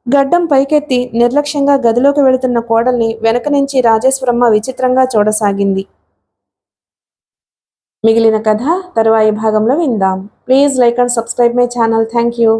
గడ్డం పైకెత్తి నిర్లక్ష్యంగా గదిలోకి వెళుతున్న కోడల్ని వెనక నుంచి రాజేశ్వరమ్మ విచిత్రంగా చూడసాగింది. మిగిలిన కథ తరువాయి భాగంలో విందాం. Please like and subscribe my channel. Thank you.